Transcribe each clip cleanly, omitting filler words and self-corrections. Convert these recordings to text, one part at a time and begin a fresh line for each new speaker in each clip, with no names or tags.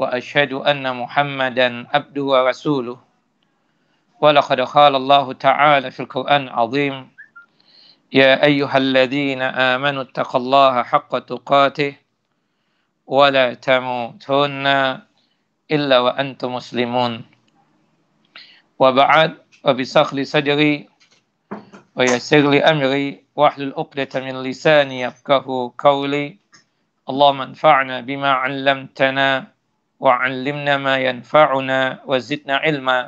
وأشهد أن محمدا عبده ورسوله ولقد قال الله تعالى في القرآن العظيم يا أيها الذين آمنوا اتقوا الله حق تقاته ولا تموتن إلا وأنتم مسلمون وبعد وبشرح لي صدري ويسر لي أمري واحلل عقدة من لساني يفقهوا قولي اللهم انفعنا بما علمتنا وعلمنا ما ينفعنا وزدنا علما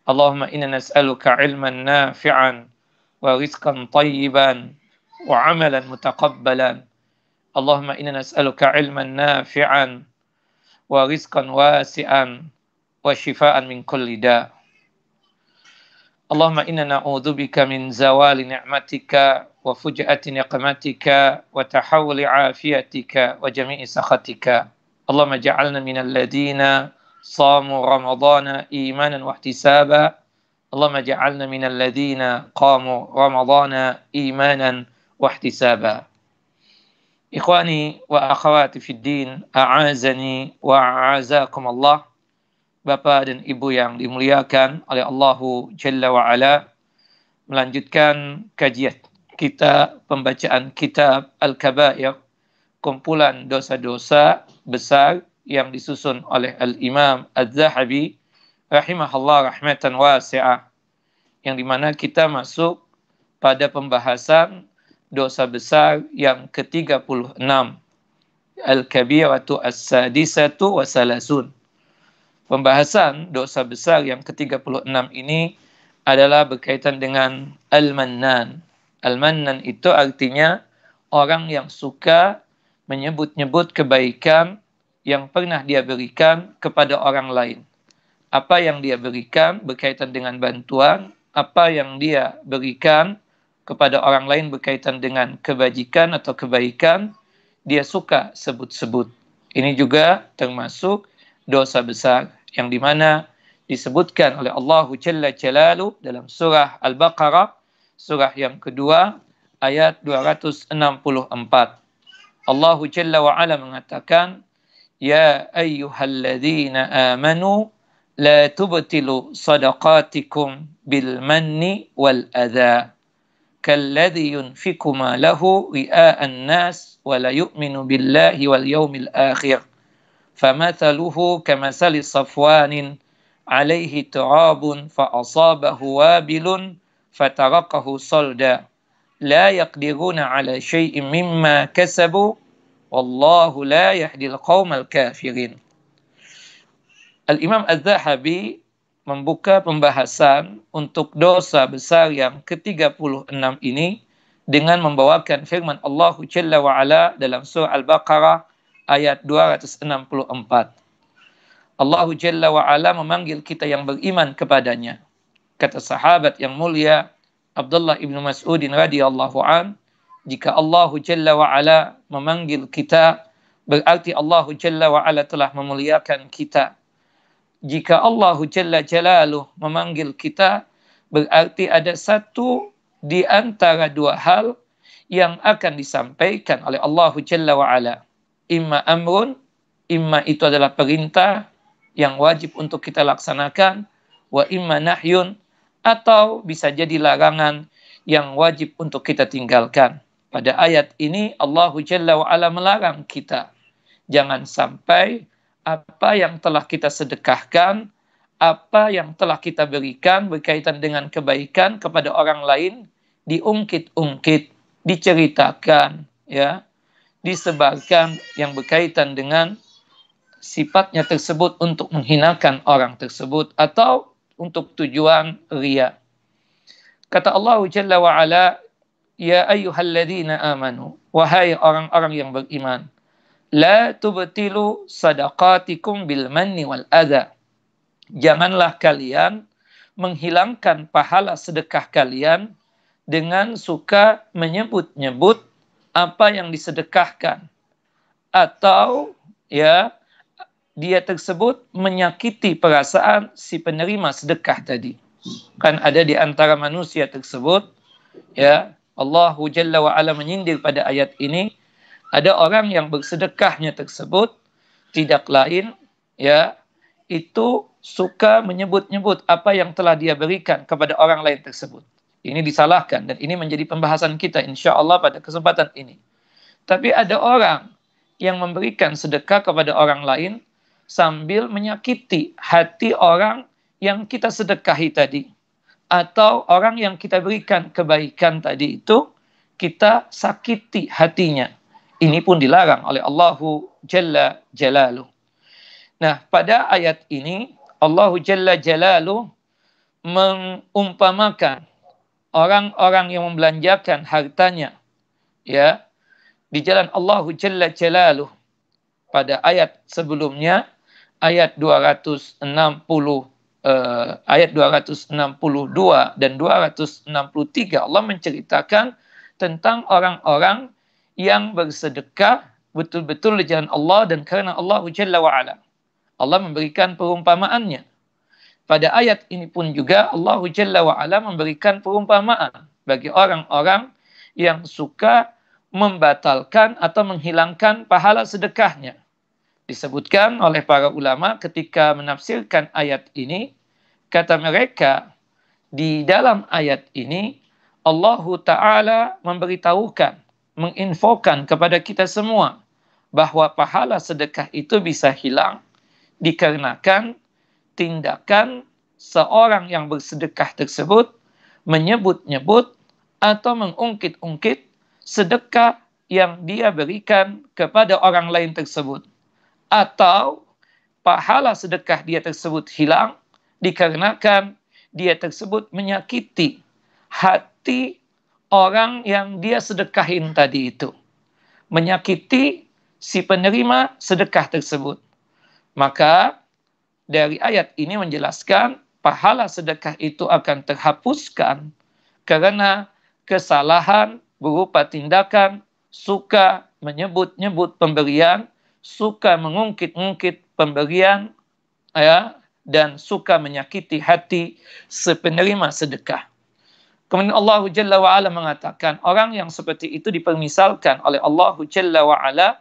اللهم إنا نسألك علما نافعا ورزقا طيبا وعملا متقبلا اللهم إنا نسألك علما نافعا ورزقا واسعا وشفاء من كل داء اللهم إنا نعوذ بك من زوال نعمتك وفجأة نقمتك وتحول عافيتك وجميع سخطك اللهم اجعلنا من الذين صاموا رمضان إيمانا واحتسابا اللهم اجعلنا من الذين قاموا رمضان إيمانا واحتسابا Ikhwani wa akhwati fid din, a'azani wa a'azakum Allah. Bapak dan Ibu yang dimuliakan oleh Allahu Jalla wa Ala, melanjutkan kajian kita pembacaan kitab Al-Kabair, kumpulan dosa-dosa besar yang disusun oleh Al-Imam Az-Zahabi rahimahullah rahmatan wasi'ah, yang dimana kita masuk pada pembahasan dosa besar yang ke-36, Al-Kabiratu As-Sadisatu wa Salasun. Pembahasan dosa besar yang ke-36 ini adalah berkaitan dengan Al-Mannan. Al-Mannan itu artinya orang yang suka menyebut-nyebut kebaikan yang pernah dia berikan kepada orang lain. Apa yang dia berikan berkaitan dengan bantuan, apa yang dia berikan kepada orang lain berkaitan dengan kebajikan atau kebaikan, dia suka sebut-sebut. Ini juga termasuk dosa besar yang dimana disebutkan oleh Allah Jalla Jalaluhu dalam surah Al-Baqarah, surah yang kedua, ayat 264. Allah Jalla wa Ala mengatakan, Ya ayyuhalladzina amanu la tubtilu sadaqatikum bil manni wal adha kalladhi yunfiqu ma lahu ria'an nas wa la yu'minu billahi wal yawmil akhir famathaluhu kamathali safwanin alaihi turabun fa asabahu wabilun fatarakahu salda la yaqdiruna ala syai'in mimma kasabu wallahu la yahdil qaumal kafirin. Al-Imam Az-Zahabi membuka pembahasan untuk dosa besar yang ke-36 ini dengan membawakan firman Allah Jalla wa Ala dalam surah Al-Baqarah ayat 264. Allah Jalla wa Ala memanggil kita yang beriman kepadanya. Kata sahabat yang mulia Abdullah ibn Mas'udin radhiyallahu an, jika Allah Jalla wa Ala memanggil kita, berarti Allah Jalla wa Ala telah memuliakan kita. Jika Allah Jalla Jalaluhu memanggil kita, berarti ada satu di antara dua hal yang akan disampaikan oleh Allah Jalla wa Ala. Imma amrun, imma itu adalah perintah yang wajib untuk kita laksanakan, wa imma nahyun, atau bisa jadi larangan yang wajib untuk kita tinggalkan. Pada ayat ini Allah Jalla wa Ala melarang kita jangan sampai apa yang telah kita sedekahkan, apa yang telah kita berikan berkaitan dengan kebaikan kepada orang lain diungkit-ungkit, diceritakan, ya, disebarkan yang berkaitan dengan sifatnya tersebut untuk menghinakan orang tersebut atau untuk tujuan riya. Kata Allah Jalla wa Ala, Ya ayyuhalladzina amanu, wahai orang-orang yang beriman, La tubtilu sadaqatikum bil manni wal adha. Janganlah kalian menghilangkan pahala sedekah kalian dengan suka menyebut-nyebut apa yang disedekahkan. Atau ya dia tersebut menyakiti perasaan si penerima sedekah tadi. Kan ada di antara manusia tersebut, ya, Allah Jalla wa Ala menyindir pada ayat ini, ada orang yang bersedekahnya tersebut tidak lain ya, itu suka menyebut-nyebut apa yang telah dia berikan kepada orang lain tersebut. Ini disalahkan dan ini menjadi pembahasan kita insya Allah pada kesempatan ini. Tapi ada orang yang memberikan sedekah kepada orang lain sambil menyakiti hati orang yang kita sedekahi tadi. Atau orang yang kita berikan kebaikan tadi itu, kita sakiti hatinya. Ini pun dilarang oleh Allahu Jalla Jalaluh. Nah, pada ayat ini, Allahu Jalla Jalaluh mengumpamakan orang-orang yang membelanjakan hartanya, ya, di jalan Allahu Jalla Jalaluh. Pada ayat sebelumnya, ayat 260, ayat 262 dan 263, Allah menceritakan tentang orang-orang yang bersedekah betul-betul di jalan Allah dan karena Allah Jalla wa'ala. Allah memberikan perumpamaannya. Pada ayat ini pun juga Allah Jalla wa'ala memberikan perumpamaan bagi orang-orang yang suka membatalkan atau menghilangkan pahala sedekahnya. Disebutkan oleh para ulama ketika menafsirkan ayat ini, kata mereka, di dalam ayat ini Allah Ta'ala memberitahukan, menginfokan kepada kita semua bahwa pahala sedekah itu bisa hilang dikarenakan tindakan seorang yang bersedekah tersebut menyebut-nyebut atau mengungkit-ungkit sedekah yang dia berikan kepada orang lain tersebut. Atau pahala sedekah dia tersebut hilang dikarenakan dia tersebut menyakiti hati orang yang dia sedekahin tadi itu. Menyakiti si penerima sedekah tersebut. Maka dari ayat ini menjelaskan pahala sedekah itu akan terhapuskan karena kesalahan berupa tindakan suka menyebut-nyebut pemberian, suka mengungkit-ungkit pemberian, ya, dan suka menyakiti hati si penerima sedekah. Kemudian Allah Jalla wa'ala mengatakan orang yang seperti itu dipermisalkan oleh Allah Jalla wa'ala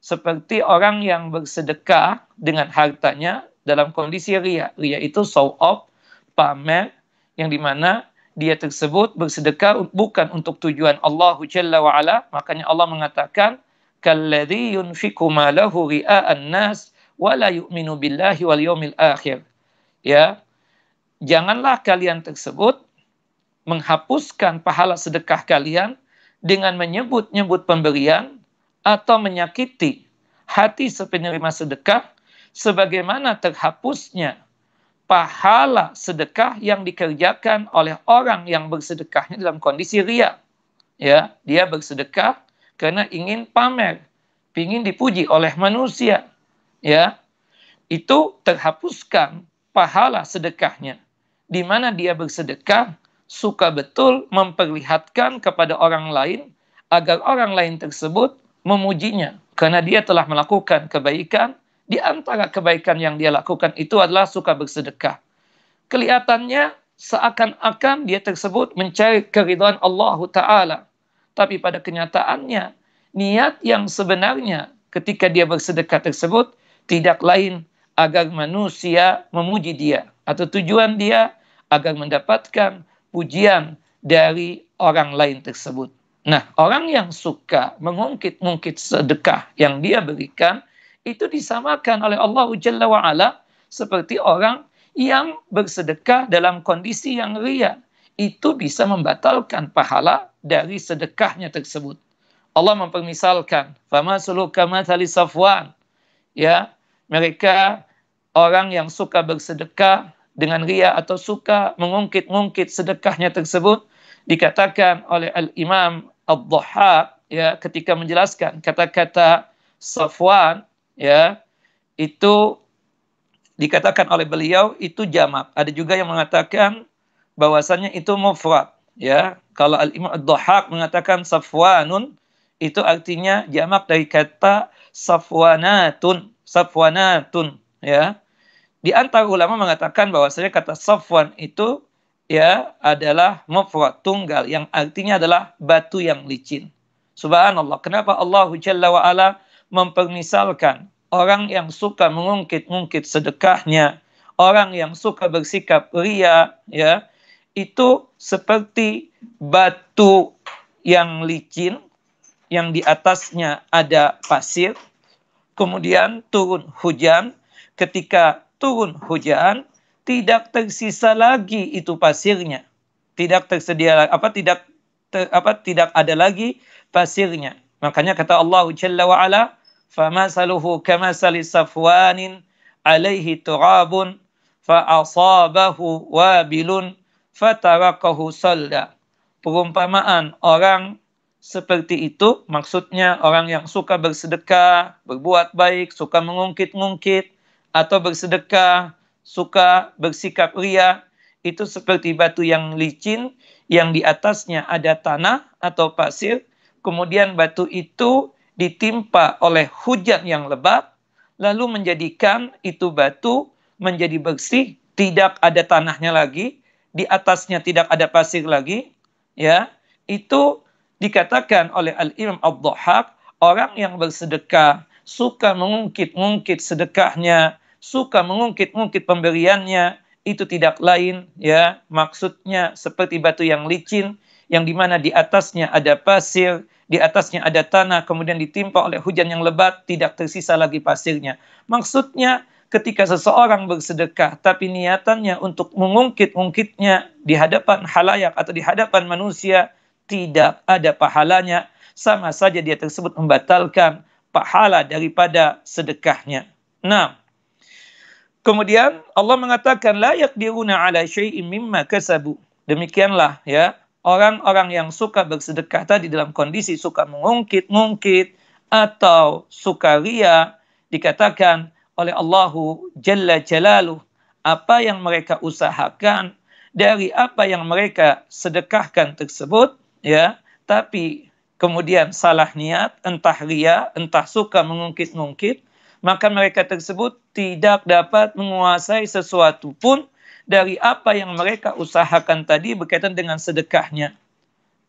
seperti orang yang bersedekah dengan hartanya dalam kondisi riya. Riya itu show off, pamer, yang dimana dia tersebut bersedekah bukan untuk tujuan Allah Jalla wa'ala. Makanya Allah mengatakan, kalladzi yunfiqu malahu ria'an nas wa la yu'minu billahi wal yawmil akhir. Ya, janganlah kalian tersebut menghapuskan pahala sedekah kalian dengan menyebut-nyebut pemberian atau menyakiti hati penerima sedekah sebagaimana terhapusnya pahala sedekah yang dikerjakan oleh orang yang bersedekahnya dalam kondisi riya. Ya, dia bersedekah karena ingin pamer, ingin dipuji oleh manusia. Ya, itu terhapuskan pahala sedekahnya. Di mana dia bersedekah suka betul memperlihatkan kepada orang lain agar orang lain tersebut memujinya karena dia telah melakukan kebaikan. Di antara kebaikan yang dia lakukan itu adalah suka bersedekah. Kelihatannya seakan-akan dia tersebut mencari keridhaan Allah Ta'ala. Tapi pada kenyataannya, niat yang sebenarnya ketika dia bersedekah tersebut tidak lain agar manusia memuji dia. Atau tujuan dia agar mendapatkan pujian dari orang lain tersebut. Nah, orang yang suka mengungkit-ungkit sedekah yang dia berikan, itu disamakan oleh Allah Jalla wa'ala seperti orang yang bersedekah dalam kondisi yang riya. Itu bisa membatalkan pahala dari sedekahnya tersebut. Allah mempermisalkan, فَمَثَلُ كَمَثَلِ Safwan. Ya, mereka orang yang suka bersedekah dengan riya atau suka mengungkit-ungkit sedekahnya tersebut, dikatakan oleh Al-Imam Ad-Dhahhak, ya, ketika menjelaskan kata-kata Safwan, ya, itu dikatakan oleh beliau itu jamak. Ada juga yang mengatakan bahwasannya itu mufrad, ya. Kalau Al-Imam Ad-Dhahhak mengatakan Safwanun, itu artinya jamak dari kata Safwanatun, ya. Di antara ulama mengatakan bahwasanya kata Safwan itu, ya, adalah mufrad tunggal yang artinya adalah batu yang licin. Subhanallah, kenapa Allah Jalla wa'ala mempermisalkan orang yang suka mengungkit-ungkit sedekahnya, orang yang suka bersikap ria, ya, itu seperti batu yang licin, yang di atasnya ada pasir, kemudian turun hujan. Ketika turun hujan, tidak tersisa lagi itu pasirnya, tidak tersedia tidak ada lagi pasirnya. Makanya kata Allah Jalla wa Ala, "Famasaluhu kamasali safwanin alaihi turabun fa asabahu wabilun fatarakahu salda." Perumpamaan orang seperti itu, maksudnya orang yang suka bersedekah, berbuat baik, suka mengungkit-ungkit, atau bersedekah, suka bersikap ria, itu seperti batu yang licin, yang di atasnya ada tanah atau pasir, kemudian batu itu ditimpa oleh hujan yang lebat, lalu menjadikan itu batu menjadi bersih, tidak ada tanahnya lagi, di atasnya tidak ada pasir lagi, ya, itu dikatakan oleh Al-Imam Ad-Dhahhak, orang yang bersedekah, suka mengungkit-ungkit sedekahnya, suka mengungkit-ungkit pemberiannya, itu tidak lain, ya, maksudnya seperti batu yang licin, yang dimana di atasnya ada pasir, di atasnya ada tanah, kemudian ditimpa oleh hujan yang lebat, tidak tersisa lagi pasirnya. Maksudnya, ketika seseorang bersedekah, tapi niatannya untuk mengungkit-ungkitnya di hadapan halayak atau di hadapan manusia, tidak ada pahalanya, sama saja dia tersebut membatalkan pahala daripada sedekahnya. Nah, kemudian Allah mengatakan la yaqdiruna ala syai'in mimma kasabu. Demikianlah, ya, orang-orang yang suka bersedekah tadi dalam kondisi suka mengungkit-ungkit atau suka ria, dikatakan oleh Allahu Jalla Jalaluh, apa yang mereka usahakan dari apa yang mereka sedekahkan tersebut, ya, tapi kemudian salah niat, entah ria, entah suka mengungkit-ungkit, maka mereka tersebut tidak dapat menguasai sesuatu pun dari apa yang mereka usahakan tadi berkaitan dengan sedekahnya.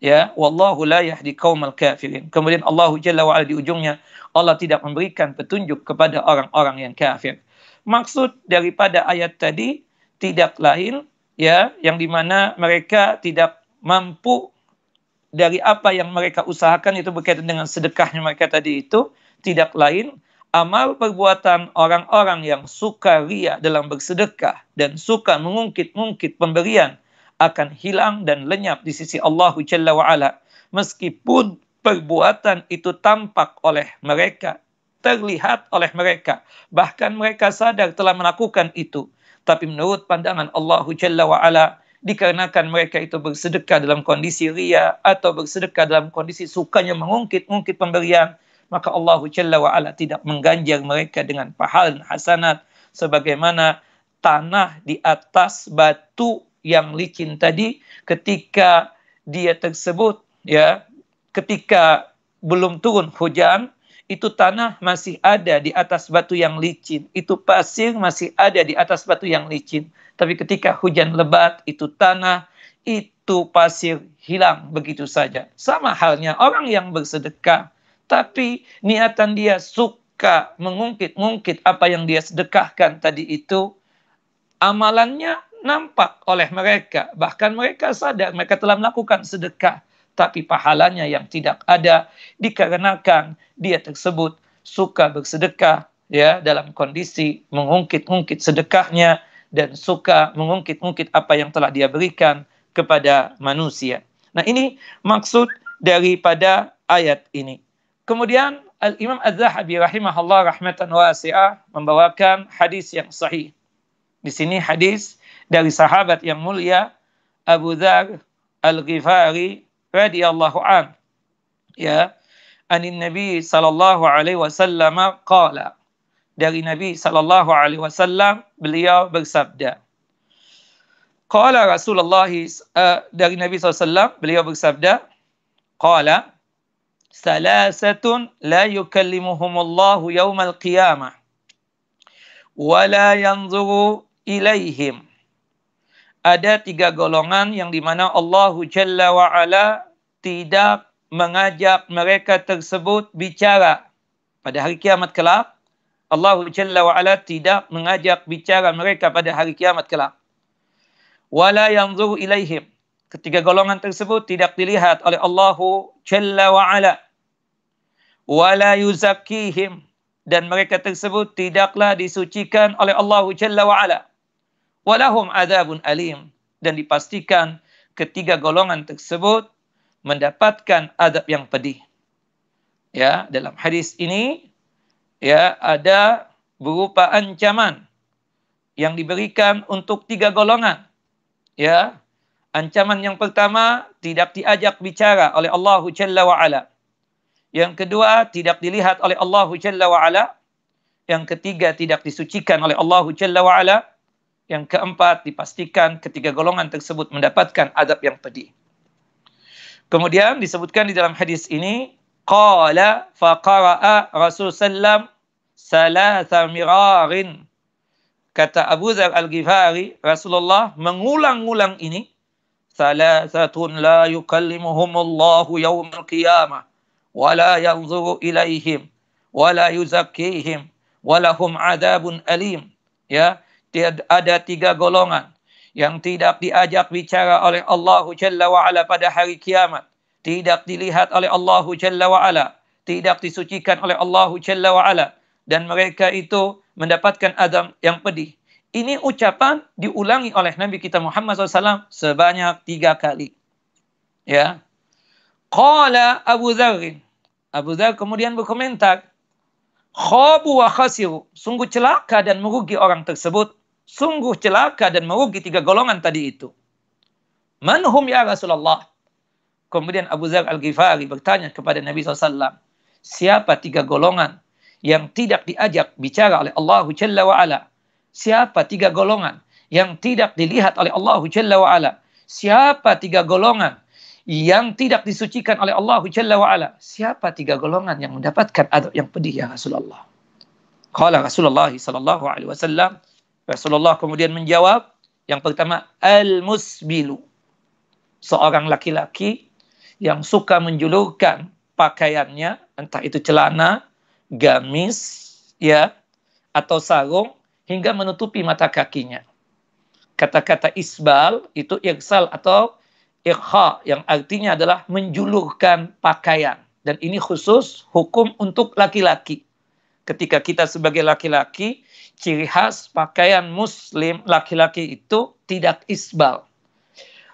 Ya, wallahu la yahdi qaumal kafirin. Kemudian Allah Jalla wa Ala di ujungnya, Allah tidak memberikan petunjuk kepada orang-orang yang kafir. Maksud daripada ayat tadi tidak lain, ya, yang dimana mereka tidak mampu dari apa yang mereka usahakan itu berkaitan dengan sedekahnya mereka tadi, itu tidak lain amal perbuatan orang-orang yang suka ria dalam bersedekah dan suka mengungkit-ungkit pemberian akan hilang dan lenyap di sisi Allah Jalla wa Ala, meskipun perbuatan itu tampak oleh mereka, terlihat oleh mereka, bahkan mereka sadar telah melakukan itu, tapi menurut pandangan Allah Jalla wa Ala, dikarenakan mereka itu bersedekah dalam kondisi ria atau bersedekah dalam kondisi sukanya mengungkit-ungkit pemberian, maka Allah Jalla wa Ala tidak mengganjar mereka dengan pahala dan hasanat sebagaimana tanah di atas batu yang licin tadi, ketika dia tersebut, ya, ketika belum turun hujan, itu tanah masih ada di atas batu yang licin, itu pasir masih ada di atas batu yang licin. Tapi ketika hujan lebat, itu tanah, itu pasir hilang begitu saja. Sama halnya orang yang bersedekah, tapi niatan dia suka mengungkit-ungkit apa yang dia sedekahkan tadi itu, amalannya nampak oleh mereka. Bahkan mereka sadar mereka telah melakukan sedekah, tapi pahalanya yang tidak ada dikarenakan dia tersebut suka bersedekah, ya, dalam kondisi mengungkit-ungkit sedekahnya dan suka mengungkit-ungkit apa yang telah dia berikan kepada manusia. Nah, ini maksud daripada ayat ini. Kemudian Al-Imam Az-Zahabi rahimahullah rahmatan wasi'ah membawakan hadis yang sahih. Di sini hadis dari sahabat yang mulia Abu Dzar Al-Ghifari radhiyallahu an, ya, anin Nabi sallallahu alaihi wasallam qala, dari Nabi sallallahu alaihi wasallam beliau bersabda, qala Rasulullah, dari Nabi SAW beliau bersabda, qala salasatun la yukallimuhumullahu yaumal qiyamah wa la yanzuru ilaihim. Ada 3 golongan yang dimana Allah Jalla wa Ala tidak mengajak mereka tersebut bicara pada hari kiamat kelak. Allah Jalla wa Ala tidak mengajak bicara mereka pada hari kiamat kelak. Wala yanzuru ilaihim. Ketiga golongan tersebut tidak dilihat oleh Allah Jalla wa Ala. Wala yuzakkihim. Dan mereka tersebut tidaklah disucikan oleh Allah Jalla wa Ala. Walahum adzabun alim. Dan dipastikan ketiga golongan tersebut mendapatkan azab yang pedih. Ya, dalam hadis ini ya ada berupa ancaman yang diberikan untuk tiga golongan. Ya, ancaman yang pertama tidak diajak bicara oleh Allah Jalla wa Ala. Yang kedua tidak dilihat oleh Allah Jalla wa Ala. Yang ketiga tidak disucikan oleh Allah Jalla wa Ala. Yang keempat dipastikan ketiga golongan tersebut mendapatkan azab yang pedih. Kemudian disebutkan di dalam hadis ini qala faqara'a Rasul sallam salasa mirarin. Kata Abu Dzar Al-Ghifari, Rasulullah mengulang-ulang ini, salasatun la yukallimuhumullahu yawmal qiyamah wa la yanzuru ilaihim wa la yuzakkihim wa lahum adzabun alim. Ya, ada tiga golongan yang tidak diajak bicara oleh Allah Jalla wa Ala pada hari kiamat, tidak dilihat oleh Allah Jalla wa Ala, tidak disucikan oleh Allah Jalla wa Ala, dan mereka itu mendapatkan azab yang pedih. Ini ucapan diulangi oleh Nabi kita Muhammad SAW sebanyak 3 kali. Ya. Qala Abu Dzar. Abu Dzar kemudian berkomentar, khabu wa khasiru. Sungguh celaka dan merugi orang tersebut. Sungguh celaka dan merugi tiga golongan tadi itu. Manhum ya Rasulullah. Kemudian Abu Dzar Al-Ghifari bertanya kepada Nabi SAW, siapa tiga golongan yang tidak diajak bicara oleh Allah Jalla wa Ala? Siapa tiga golongan yang tidak dilihat oleh Allah Jalla wa Ala? Siapa tiga golongan yang tidak disucikan oleh Allah Jalla wa Ala? Siapa tiga golongan yang mendapatkan azab yang pedih ya Rasulullah? Qala Rasulullah sallallahu alaihi wasallam, Rasulullah kemudian menjawab, yang pertama al-musbilu, seorang laki-laki yang suka menjulurkan pakaiannya, entah itu celana, gamis, ya, atau sarung, hingga menutupi mata kakinya. Kata-kata isbal itu irsal atau ikha, yang artinya adalah menjulurkan pakaian. Dan ini khusus hukum untuk laki-laki. Ketika kita sebagai laki-laki, ciri khas pakaian muslim laki-laki itu tidak isbal.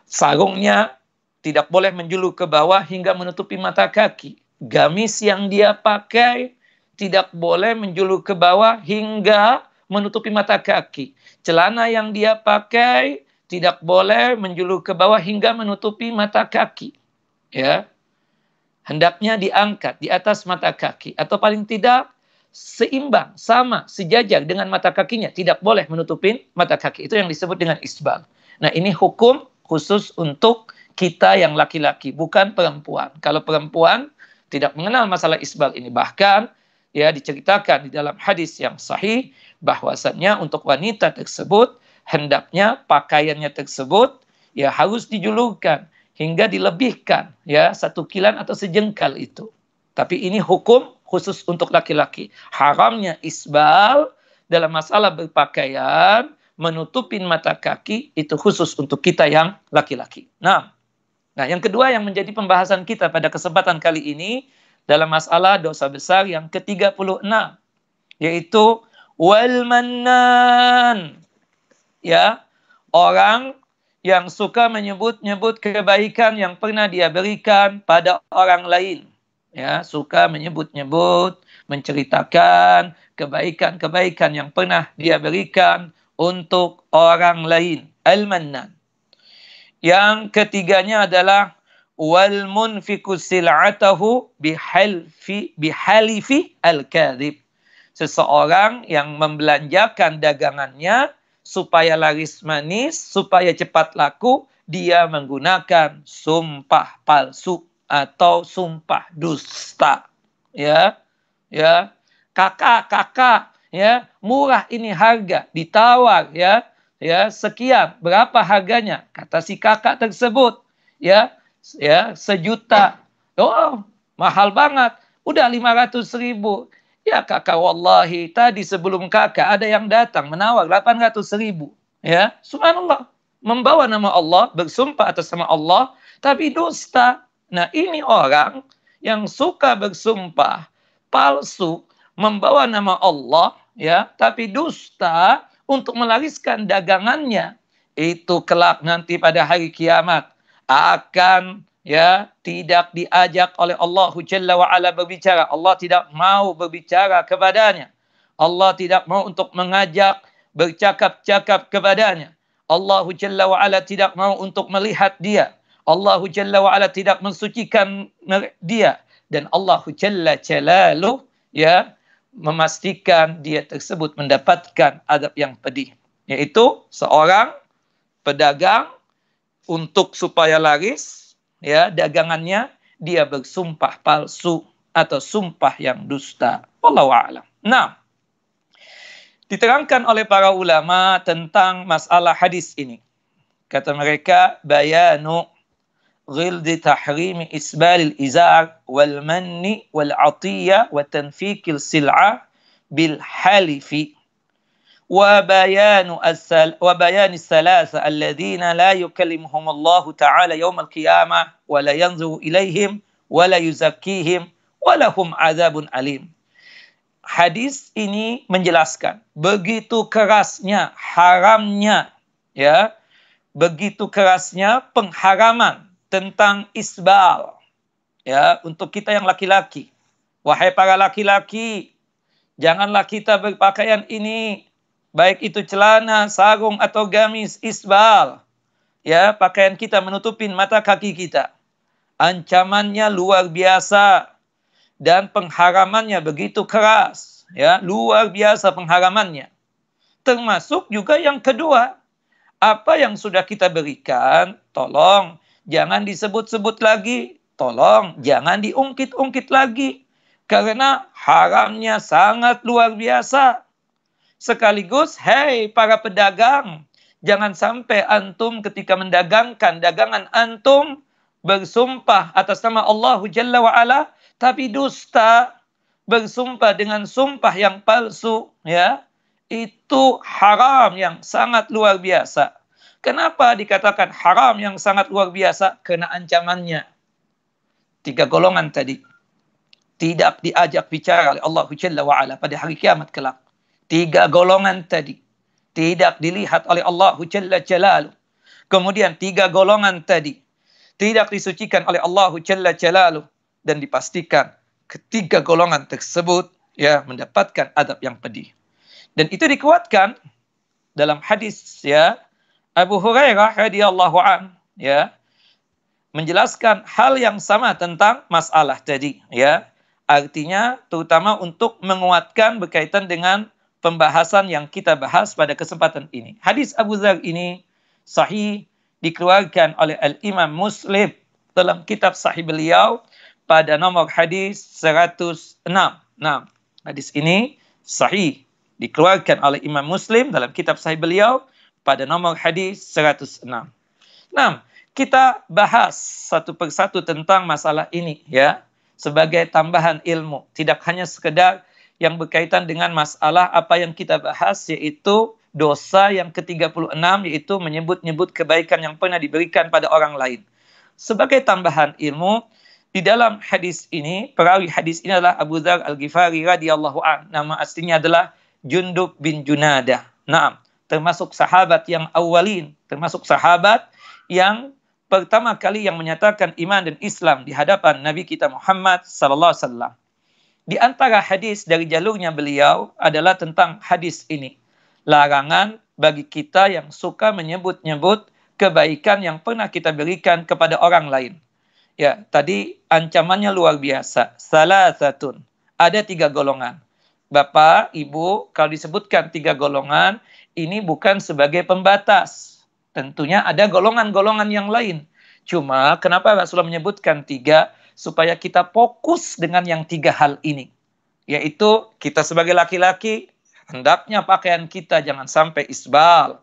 Sarungnya tidak boleh menjulur ke bawah hingga menutupi mata kaki. Gamis yang dia pakai tidak boleh menjulur ke bawah hingga menutupi mata kaki. Celana yang dia pakai tidak boleh menjulur ke bawah hingga menutupi mata kaki. Ya. Hendaknya diangkat di atas mata kaki atau paling tidak seimbang, sama, sejajar dengan mata kakinya. Tidak boleh menutupin mata kaki. Itu yang disebut dengan isbal. Nah, ini hukum khusus untuk kita yang laki-laki, bukan perempuan. Kalau perempuan tidak mengenal masalah isbal ini. Bahkan ya diceritakan di dalam hadis yang sahih bahwasannya untuk wanita tersebut hendaknya pakaiannya tersebut ya harus dijulurkan hingga dilebihkan ya 1 kilan atau sejengkal itu. Tapi ini hukum khusus untuk laki-laki. Haramnya isbal dalam masalah berpakaian, menutupin mata kaki, itu khusus untuk kita yang laki-laki. Nah, yang kedua yang menjadi pembahasan kita pada kesempatan kali ini dalam masalah dosa besar yang ke-36, yaitu wal mannan. Ya, orang yang suka menyebut-nyebut kebaikan yang pernah dia berikan pada orang lain. Ya, suka menyebut-nyebut, menceritakan kebaikan-kebaikan yang pernah dia berikan untuk orang lain. Al-mannan. Yang ketiganya adalah wal munfiqu sil'atahu bihalifi al-kadhib. Seseorang yang membelanjakan dagangannya supaya laris manis, supaya cepat laku, dia menggunakan sumpah palsu atau sumpah dusta. Ya. Ya. Kakak, ya, murah ini harga, ditawar ya. Ya, sekian, berapa harganya? Kata si kakak tersebut, ya, 1 juta. Oh, mahal banget. Udah 500.000. Ya kakak, wallahi tadi sebelum kakak ada yang datang menawar 800.000. Ya, subhanallah. Membawa nama Allah, bersumpah atas nama Allah, tapi dusta. Nah, ini orang yang suka bersumpah palsu, membawa nama Allah, ya, tapi dusta untuk melariskan dagangannya. Itu kelak nanti pada hari kiamat akan, ya, tidak diajak oleh Allah Jalla wa Ala berbicara. Allah tidak mau berbicara kepadanya. Allah tidak mau untuk mengajak bercakap-cakap kepadanya. Allah Jalla wa Ala tidak mau untuk melihat dia. Allah Jalla wa Ala tidak mensucikan dia, dan Allah Jalla Jalaluh, ya, memastikan dia tersebut mendapatkan adab yang pedih, yaitu seorang pedagang untuk supaya laris, ya, dagangannya, dia bersumpah palsu atau sumpah yang dusta. Wallahu a'lam. Nah, diterangkan oleh para ulama tentang masalah hadis ini. Kata mereka, bayanu ghildi tahrimi isbalil izar wal manni wal atiyah wa tanfikil sil'ah bil halifi وبيان الثلاثة الذين لا يكلمهم الله تعالى يوم القيامة ولا ينظر إليهم ولا يزكيهم ولهم عذاب أليم. Hadis ini menjelaskan begitu kerasnya, haramnya, ya, begitu kerasnya pengharaman tentang isbal, ya, untuk kita yang laki-laki. Wahai para laki-laki, janganlah kita berpakaian ini, baik itu celana, sarung atau gamis, isbal. Ya, pakaian kita menutupin mata kaki kita. Ancamannya luar biasa dan pengharamannya begitu keras. Ya, luar biasa pengharamannya. Termasuk juga yang kedua, apa yang sudah kita berikan, tolong jangan disebut-sebut lagi. Tolong jangan diungkit-ungkit lagi. Karena haramnya sangat luar biasa. Sekaligus, hei para pedagang, jangan sampai antum ketika mendagangkan dagangan antum bersumpah atas nama Allah Jalla wa Ala, tapi dusta, bersumpah dengan sumpah yang palsu, ya, itu haram yang sangat luar biasa. Kenapa dikatakan haram yang sangat luar biasa? Karena ancamannya. 3 golongan tadi tidak diajak bicara oleh Allah Jalla wa Ala pada hari kiamat kelak. 3 golongan tadi tidak dilihat oleh Allah Jalla Jalaluh. Kemudian 3 golongan tadi tidak disucikan oleh Allah Jalla Jalaluh, dan dipastikan ketiga golongan tersebut, ya, mendapatkan adab yang pedih. Dan itu dikuatkan dalam hadis, ya, Abu Hurairah radhiyallahu an, ya, menjelaskan hal yang sama tentang masalah tadi, ya. Artinya terutama untuk menguatkan berkaitan dengan pembahasan yang kita bahas pada kesempatan ini. Hadis Abu Dzar ini sahih, dikeluarkan oleh Al-Imam Muslim dalam kitab sahih beliau pada nomor hadis 106. Nah, hadis ini sahih, dikeluarkan oleh Imam Muslim dalam kitab sahih beliau pada nomor hadis 106. Nah, kita bahas satu persatu tentang masalah ini, ya, sebagai tambahan ilmu. Tidak hanya sekedar yang berkaitan dengan masalah apa yang kita bahas, yaitu dosa yang ke-36, yaitu menyebut-nyebut kebaikan yang pernah diberikan pada orang lain. Sebagai tambahan ilmu, di dalam hadis ini, perawi hadis ini adalah Abu Dzar Al-Ghifari radhiyallahu an. Nama aslinya adalah Jundub bin Junadah. Nah, termasuk sahabat yang awalin, termasuk sahabat yang pertama kali yang menyatakan iman dan Islam di hadapan Nabi kita Muhammad sallallahu alaihi wasallam. Di antara hadis dari jalurnya beliau adalah tentang hadis ini. Larangan bagi kita yang suka menyebut-nyebut kebaikan yang pernah kita berikan kepada orang lain. Ya, tadi ancamannya luar biasa. Salasatun. Ada 3 golongan. Bapak, Ibu, kalau disebutkan 3 golongan, ini bukan sebagai pembatas. Tentunya ada golongan-golongan yang lain. Cuma kenapa Rasulullah menyebutkan 3? Supaya kita fokus dengan yang 3 hal ini. Yaitu kita sebagai laki-laki, hendaknya pakaian kita jangan sampai isbal.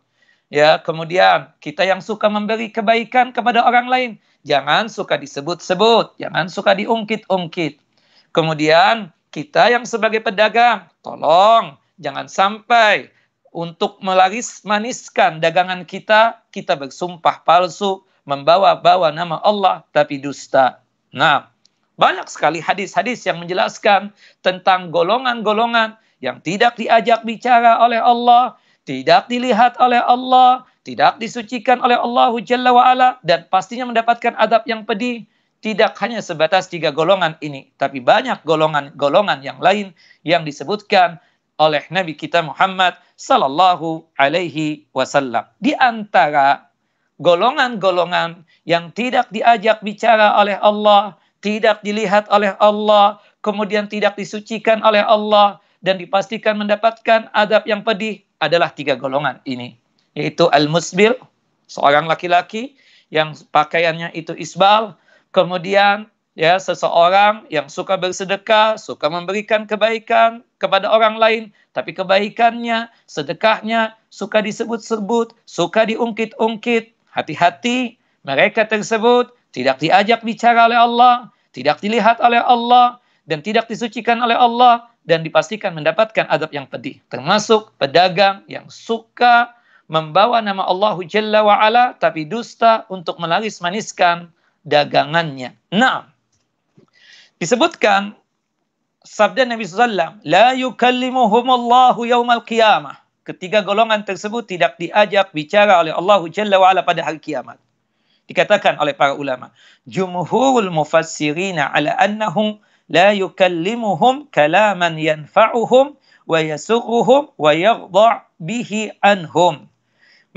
Ya, kemudian kita yang suka memberi kebaikan kepada orang lain, jangan suka disebut-sebut, jangan suka diungkit-ungkit. Kemudian kita yang sebagai pedagang, tolong jangan sampai untuk melaris-maniskan dagangan kita, kita bersumpah palsu, membawa-bawa nama Allah, tapi dusta. Nah, banyak sekali hadis-hadis yang menjelaskan tentang golongan-golongan yang tidak diajak bicara oleh Allah, tidak dilihat oleh Allah, tidak disucikan oleh Allah Jalla wa'ala, dan pastinya mendapatkan adab yang pedih. Tidak hanya sebatas 3 golongan ini, tapi banyak golongan-golongan yang lain yang disebutkan oleh Nabi kita Muhammad sallallahu alaihi wasallam. Di antara golongan-golongan yang tidak diajak bicara oleh Allah, tidak dilihat oleh Allah, kemudian tidak disucikan oleh Allah, dan dipastikan mendapatkan adab yang pedih adalah 3 golongan ini. Yaitu al-musbil, seorang laki-laki yang pakaiannya itu isbal, kemudian ya seseorang yang suka bersedekah, suka memberikan kebaikan kepada orang lain, tapi kebaikannya, sedekahnya suka disebut-sebut, suka diungkit-ungkit. Hati-hati, mereka tersebut tidak diajak bicara oleh Allah, tidak dilihat oleh Allah, dan tidak disucikan oleh Allah, dan dipastikan mendapatkan adab yang pedih. Termasuk pedagang yang suka membawa nama Allah Jalla wa'ala, tapi dusta untuk melaris-maniskan dagangannya. Nah, disebutkan sabda Nabi SAW, la yukallimuhumullahu yaumal qiyamah. Ketiga golongan tersebut tidak diajak bicara oleh Allah Jalla wa'ala pada hari kiamat. Dikatakan oleh para ulama, jumhurul mufassirina ala annahum la yukallimuhum kalaman yanfa'uhum wa yasurruhum wa yaghdha' bihi anhum.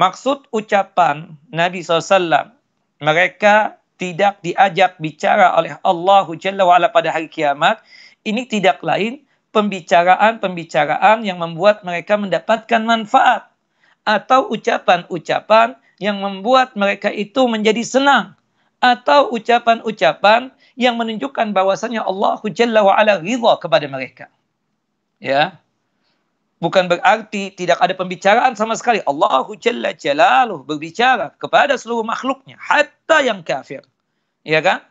Maksud ucapan Nabi SAW, mereka tidak diajak bicara oleh Allah Jalla wa'ala pada hari kiamat, ini tidak lain pembicaraan-pembicaraan yang membuat mereka mendapatkan manfaat, atau ucapan-ucapan yang membuat mereka itu menjadi senang, atau ucapan-ucapan yang menunjukkan bahwasanya Allah Jalla wa'ala ridha kepada mereka. Ya, bukan berarti tidak ada pembicaraan sama sekali. Allah Jalla Jalaluh berbicara kepada seluruh makhluknya, hatta yang kafir. Ya kan?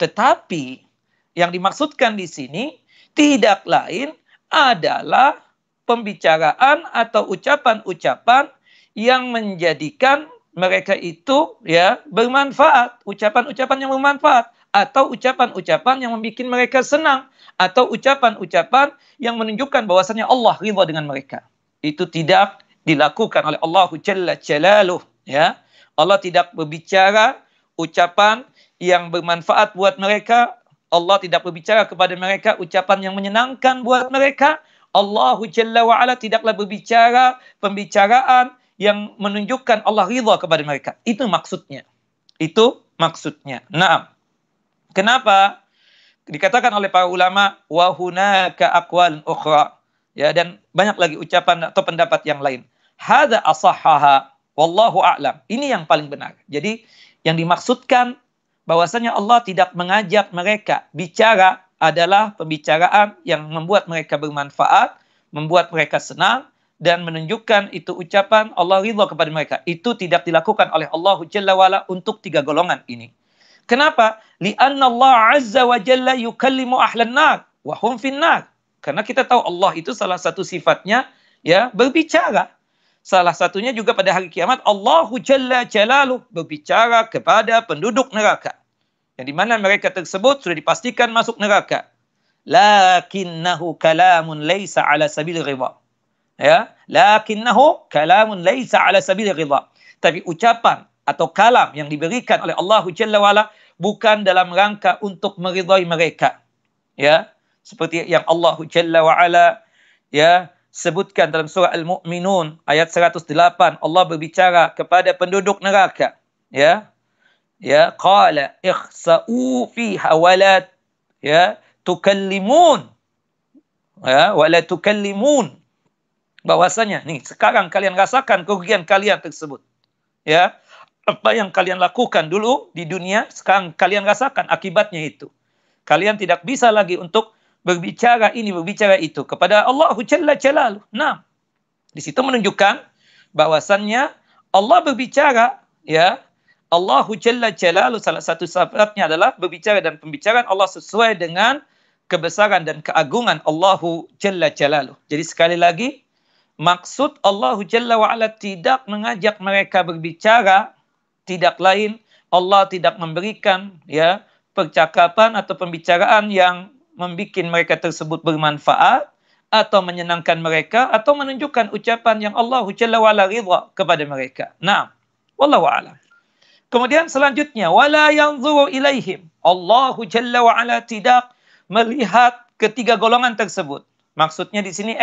Tetapi yang dimaksudkan di sini tidak lain adalah pembicaraan atau ucapan-ucapan yang menjadikan mereka itu ya bermanfaat, ucapan-ucapan yang bermanfaat, atau ucapan-ucapan yang membuat mereka senang, atau ucapan-ucapan yang menunjukkan bahwasanya Allah ridha dengan mereka. Itu tidak dilakukan oleh Allah Jalla Jalaluh, ya. Allah tidak berbicara ucapan yang bermanfaat buat mereka. Allah tidak berbicara kepada mereka ucapan yang menyenangkan buat mereka. Allah Jalla wa'ala tidaklah berbicara pembicaraan yang menunjukkan Allah ridha kepada mereka. Itu maksudnya. Itu maksudnya. Nah, kenapa? Dikatakan oleh para ulama, wa hunaka aqwalun ukhra. Ya, dan banyak lagi ucapan atau pendapat yang lain. Hadza asahhaha wallahu a'lam. Ini yang paling benar. Jadi yang dimaksudkan bahwasanya Allah tidak mengajak mereka bicara adalah pembicaraan yang membuat mereka bermanfaat, membuat mereka senang, dan menunjukkan itu ucapan Allah ridha kepada mereka. Itu tidak dilakukan oleh Allah Jalla wa'ala untuk 3 golongan ini. Kenapa? Li'anna Allah Azza wa Jalla yukallimu ahlan nar wa hum fin nar. Karena kita tahu Allah itu salah satu sifatnya ya berbicara. Salah satunya juga pada hari kiamat Allah Jalla Jalaluh berbicara kepada penduduk neraka. Yang dimana mereka tersebut sudah dipastikan masuk neraka. Lakinnahu kalamun laysa ala sabil ridha. Ya, lakinnahu kalamun laysa ala sabil ridha. Tapi ucapan atau kalam yang diberikan oleh Allah Jalla wa'ala bukan dalam rangka untuk meridhai mereka. Ya, seperti yang Allah Jalla wa'ala ya sebutkan dalam surah Al-Mu'minun ayat 108, Allah berbicara kepada penduduk neraka, ya. Ya, qala ikhsa'u fiha wa la ya tukallimun. Ya, wa la tukallimun. Bahwasanya nih, sekarang kalian rasakan kerugian kalian tersebut. Ya, apa yang kalian lakukan dulu di dunia, sekarang kalian rasakan akibatnya itu. Kalian tidak bisa lagi untuk berbicara ini, berbicara itu kepada Allah Jalla Jalaluh. Nah, di situ menunjukkan bahwasannya Allah berbicara, ya. Allah Jalla Jalaluh salah satu sifatnya adalah berbicara, dan pembicaraan Allah sesuai dengan kebesaran dan keagungan Allahu Jalla Jalaluh. Jadi sekali lagi, maksud Allahu Jalla wa'ala tidak mengajak mereka berbicara, tidak lain Allah tidak memberikan percakapan atau pembicaraan yang membuat mereka tersebut bermanfaat atau menyenangkan mereka atau menunjukkan ucapan yang Allahu Jalla wa'ala ridha kepada mereka. Nah, wallahu a'lam. Kemudian selanjutnya, wala yanzuru ilaihim. Allahu Jalla wa'ala tidak melihat ketiga golongan tersebut. Maksudnya di sini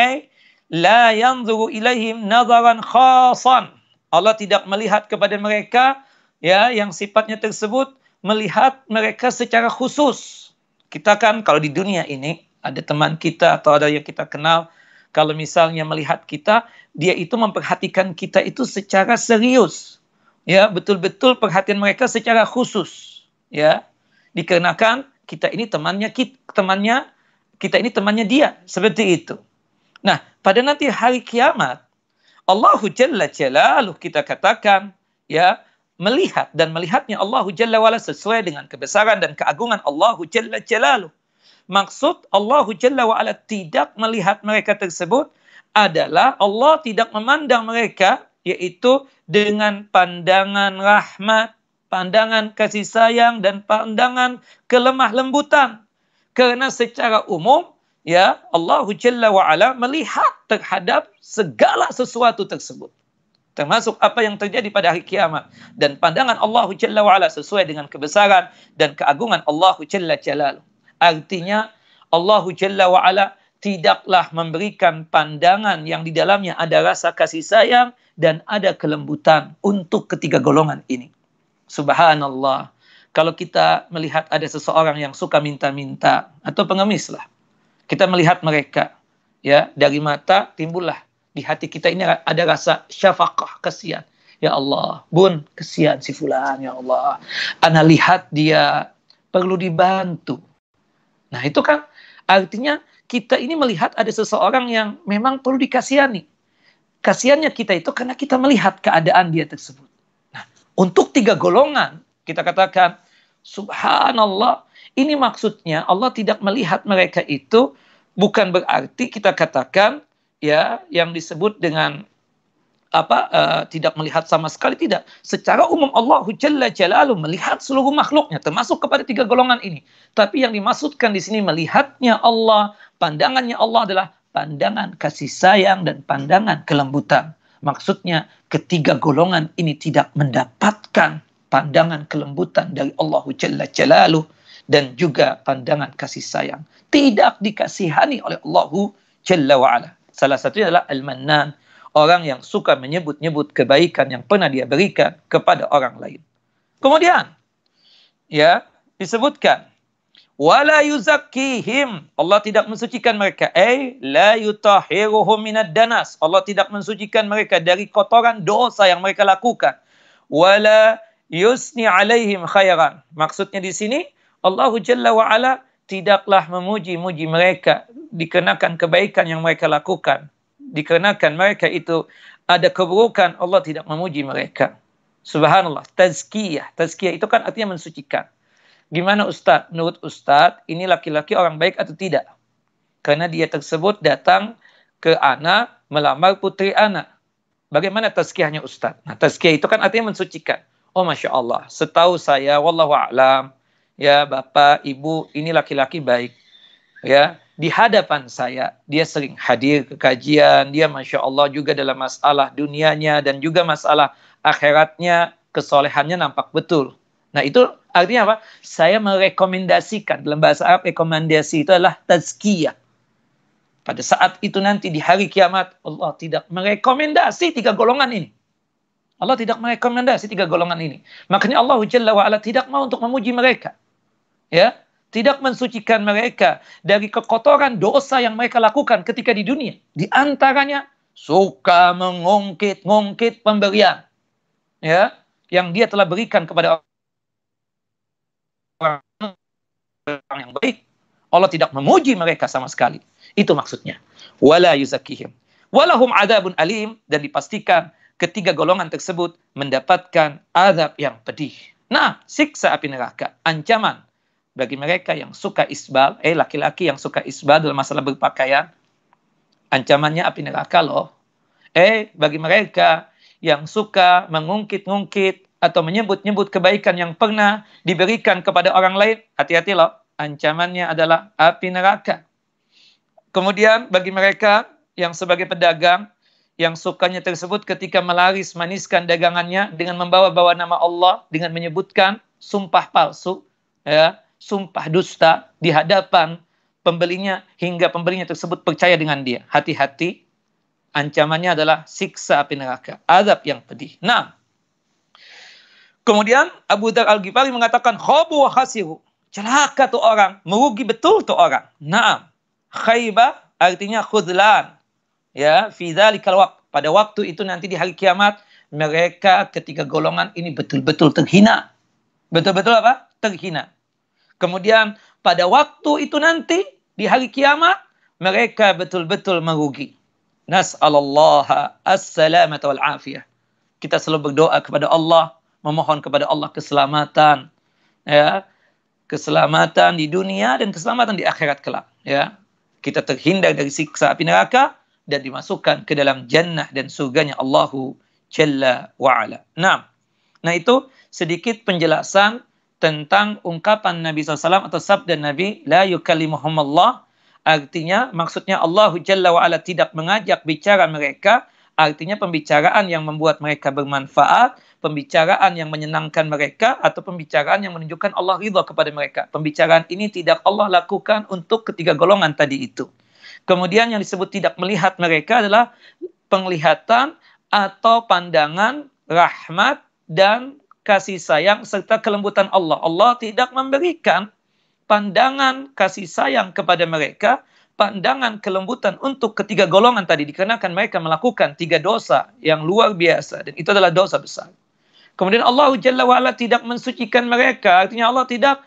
la yanzuru ilaihim nazaran khasan. Allah tidak melihat kepada mereka yang sifatnya tersebut melihat mereka secara khusus. Kita kan kalau di dunia ini ada teman kita atau ada yang kita kenal, kalau misalnya melihat kita, dia itu memperhatikan kita itu secara serius. Ya, betul-betul perhatian mereka secara khusus. Ya. Dikarenakan kita ini temannya kita ini temannya dia, seperti itu. Nah, pada nanti hari kiamat, Allahu Jalla Jalaluh kita katakan melihat, dan melihatnya Allahu Jalla wa'ala sesuai dengan kebesaran dan keagungan Allahu Jalla Jalaluh. Maksud Allahu Jalla wa'ala tidak melihat mereka tersebut adalah Allah tidak memandang mereka, yaitu dengan pandangan rahmat, pandangan kasih sayang, dan pandangan kelemah lembutan. Karena secara umum, Allahu Jalla wa'ala melihat terhadap segala sesuatu tersebut. Termasuk apa yang terjadi pada hari kiamat. Dan pandangan Allahu Jalla wa'ala sesuai dengan kebesaran dan keagungan Allahu Jalla Jalaluh. Artinya Allahu Jalla wa'ala tidaklah memberikan pandangan yang di dalamnya ada rasa kasih sayang dan ada kelembutan untuk ketiga golongan ini. Subhanallah. Kalau kita melihat ada seseorang yang suka minta-minta atau pengemis lah. Kita melihat mereka, dari mata timbullah di hati kita ini ada rasa syafaqah, kasihan. Ya Allah, Bun, kasihan si fulan, ya Allah. Ana lihat dia perlu dibantu. Nah, itu kan artinya kita ini melihat ada seseorang yang memang perlu dikasihani. Kasihannya kita itu karena kita melihat keadaan dia tersebut. Nah, untuk tiga golongan, kita katakan, subhanallah, ini maksudnya Allah tidak melihat mereka itu, bukan berarti kita katakan, yang disebut dengan tidak melihat sama sekali, tidak. Secara umum Allahu Jalla Jalaluh melihat seluruh makhluknya, termasuk kepada tiga golongan ini. Tapi yang dimaksudkan di sini melihatnya Allah, pandangannya Allah adalah pandangan kasih sayang dan pandangan kelembutan. Maksudnya ketiga golongan ini tidak mendapatkan pandangan kelembutan dari Allahu Jalla Jalaluh dan juga pandangan kasih sayang. Tidak dikasihani oleh Allahu Jalla wa'ala. Salah satunya adalah Al-Mannan, orang yang suka menyebut-nyebut kebaikan yang pernah dia berikan kepada orang lain. Kemudian, disebutkan, wala yuzakkihim, Allah tidak mensucikan mereka. La yutahhiruhum minad danas, Allah tidak mensucikan mereka dari kotoran dosa yang mereka lakukan. Wala yusni alaihim khairan. Maksudnya di sini, Allahu Jalla wa'ala tidaklah memuji-muji mereka dikenakan kebaikan yang mereka lakukan. Dikarenakan mereka itu ada keburukan, Allah tidak memuji mereka. Subhanallah, tazkiyah. Tazkiyah itu kan artinya mensucikan. Gimana Ustaz? Menurut Ustaz, ini laki-laki orang baik atau tidak? Karena dia tersebut datang ke ana, melamar putri ana. Bagaimana tazkiyahnya Ustaz? Nah, tazkiyah itu kan artinya mensucikan. Oh, Masya Allah. Setahu saya, wallahu a'lam, Bapak, Ibu, ini laki-laki baik. Di hadapan saya, dia sering hadir ke kajian, dia Masya Allah juga dalam masalah dunianya dan juga masalah akhiratnya, kesolehannya nampak betul. Nah, itu artinya apa? Saya merekomendasikan, dalam bahasa Arab rekomendasi itu adalah tazkiyah. Pada saat itu nanti di hari kiamat, Allah tidak merekomendasi tiga golongan ini. Allah tidak merekomendasi tiga golongan ini. Makanya Allah Jalla wa'ala tidak mau untuk memuji mereka. Tidak mensucikan mereka dari kekotoran dosa yang mereka lakukan ketika di dunia. Di antaranya suka mengungkit-ungkit pemberian, yang dia telah berikan kepada orang yang baik. Allah tidak memuji mereka sama sekali. Itu maksudnya. Wala yuzakkihim. Walahum adzabun alim, dan dipastikan ketiga golongan tersebut mendapatkan azab yang pedih. Nah, siksa api neraka, ancaman bagi mereka yang suka isbal, laki-laki yang suka isbal dalam masalah berpakaian, ancamannya api neraka loh. Bagi mereka yang suka mengungkit-ungkit atau menyebut-nyebut kebaikan yang pernah diberikan kepada orang lain, hati-hati loh, ancamannya adalah api neraka. Kemudian bagi mereka yang sebagai pedagang, yang sukanya tersebut ketika melaris maniskan dagangannya dengan membawa-bawa nama Allah, dengan menyebutkan sumpah palsu, ya, sumpah dusta di hadapan pembelinya hingga pembelinya tersebut percaya dengan dia. Hati-hati, ancamannya adalah siksa api neraka, azab yang pedih. Nah, kemudian Abu Dzar Al-Ghifari mengatakan, khabu wa khasiru, celaka tuh orang, merugi betul tuh orang. Nah, khaybah artinya khudlan. Ya, fi dzalikal waqt, pada waktu itu nanti di hari kiamat, mereka ketiga golongan ini betul-betul terhina. Betul-betul apa? Terhina. Kemudian pada waktu itu nanti di hari kiamat, mereka betul-betul merugi. Nas'alallaha as-salamata wal afiyah. Kita selalu berdoa kepada Allah, memohon kepada Allah keselamatan, ya, keselamatan di dunia dan keselamatan di akhirat kelak, ya. Kita terhindar dari siksa api neraka dan dimasukkan ke dalam jannah dan surganya Allahu Jalla wa'ala. Nah, itu sedikit penjelasan tentang ungkapan Nabi SAW atau sabda Nabi, la yukallimuhumullah. Artinya, maksudnya Allahu Jalla wa'ala tidak mengajak bicara mereka, artinya pembicaraan yang membuat mereka bermanfaat, pembicaraan yang menyenangkan mereka, atau pembicaraan yang menunjukkan Allah ridha kepada mereka. Pembicaraan ini tidak Allah lakukan untuk ketiga golongan tadi itu. Kemudian yang disebut tidak melihat mereka adalah penglihatan atau pandangan rahmat dan kasih sayang serta kelembutan Allah. Allah tidak memberikan pandangan kasih sayang kepada mereka, pandangan kelembutan untuk ketiga golongan tadi, dikarenakan mereka melakukan 3 dosa yang luar biasa, dan itu adalah dosa besar. Kemudian Allah Jalla wa'ala tidak mensucikan mereka, artinya Allah tidak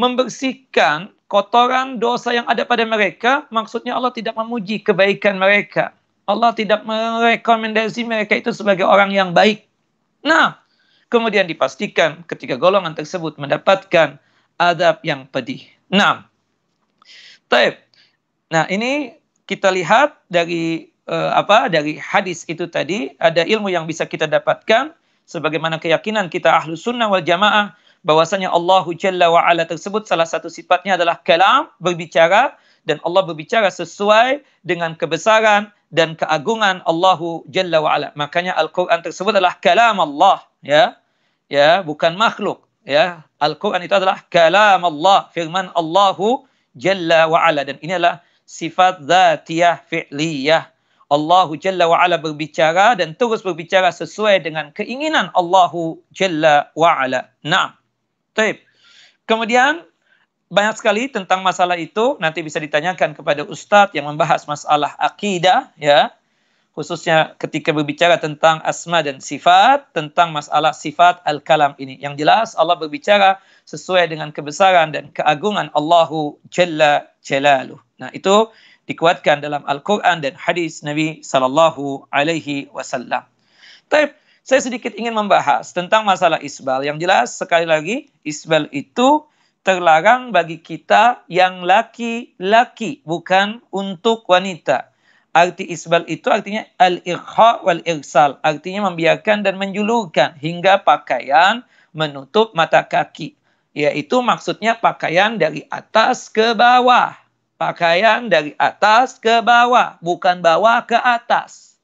membersihkan kotoran dosa yang ada pada mereka, maksudnya Allah tidak memuji kebaikan mereka. Allah tidak merekomendasi mereka itu sebagai orang yang baik. Nah, kemudian dipastikan ketiga golongan tersebut mendapatkan azab yang pedih. Nah, ini kita lihat dari dari hadis itu tadi, ada ilmu yang bisa kita dapatkan, sebagaimana keyakinan kita ahlu sunnah wal jamaah, bahwasanya Allahu Jalla wa'ala tersebut salah satu sifatnya adalah kalam, berbicara, dan Allah berbicara sesuai dengan kebesaran dan keagungan Allahu Jalla wa'ala. Makanya Al-Quran tersebut adalah kalam Allah, ya, bukan makhluk, ya. Al-Quran itu adalah kalam Allah, firman Allahu Jalla wa'ala, dan ini adalah sifat dzatiyah fi'liyah. Allahu Jalla wa'ala berbicara dan terus berbicara sesuai dengan keinginan Allahu Jalla wa'ala. Nah, kemudian banyak sekali tentang masalah itu, nanti bisa ditanyakan kepada Ustadz yang membahas masalah akidah, ya, khususnya ketika berbicara tentang asma dan sifat, tentang masalah sifat al-kalam ini. Yang jelas Allah berbicara sesuai dengan kebesaran dan keagungan Allahu Jalla Jalaluh. Nah, itu dikuatkan dalam Al-Quran dan hadis Nabi Sallallahu Alaihi Wasallam. Saya sedikit ingin membahas tentang masalah isbal. Yang jelas, sekali lagi, isbal itu terlarang bagi kita yang laki-laki, bukan untuk wanita. Arti isbal itu artinya al-irkha wal-irsal, artinya membiarkan dan menjulurkan hingga pakaian menutup mata kaki. Yaitu maksudnya pakaian dari atas ke bawah. Pakaian dari atas ke bawah, bukan bawah ke atas.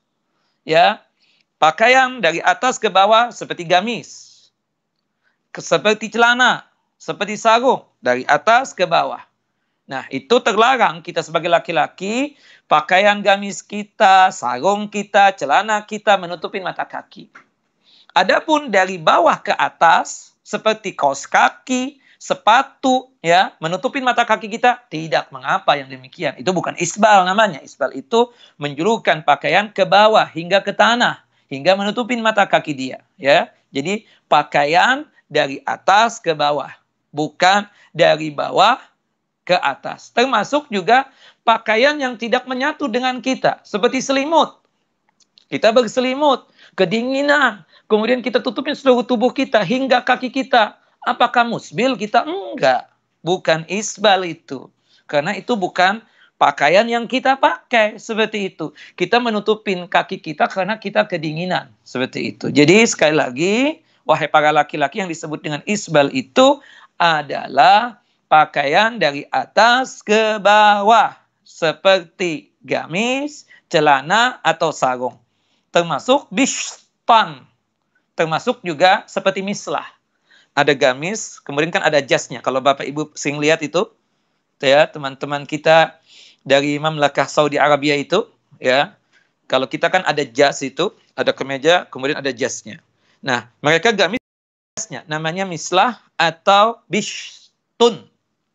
Ya. Pakaian dari atas ke bawah seperti gamis, seperti celana, seperti sarung, dari atas ke bawah. Nah, itu terlarang kita sebagai laki-laki, pakaian gamis kita, sarung kita, celana kita menutupin mata kaki. Adapun dari bawah ke atas, seperti kaos kaki, sepatu, ya, menutupin mata kaki kita, tidak mengapa yang demikian. Itu bukan isbal namanya. Isbal itu menjulurkan pakaian ke bawah hingga ke tanah, hingga menutupin mata kaki dia, ya. Jadi pakaian dari atas ke bawah, bukan dari bawah ke atas. Termasuk juga pakaian yang tidak menyatu dengan kita, seperti selimut. Kita berselimut, kedinginan, kemudian kita tutupin seluruh tubuh kita hingga kaki kita. Apakah musbil kita? Enggak. bukan isbal itu. Karena itu bukan pakaian yang kita pakai, seperti itu. Kita menutupin kaki kita karena kita kedinginan, seperti itu. Jadi sekali lagi, wahai para laki-laki, yang disebut dengan isbal itu adalah pakaian dari atas ke bawah, seperti gamis, celana, atau sarung. Termasuk bishtan, termasuk juga seperti mislah. Ada gamis, kemudian kan ada jasnya. Kalau Bapak Ibu sering lihat itu, ya, teman-teman kita dari Mamlakah Saudi Arabia itu, ya, kalau kita kan ada jas itu, ada kemeja, kemudian ada jasnya. Nah, mereka gamis jasnya, namanya mislah atau bishtun.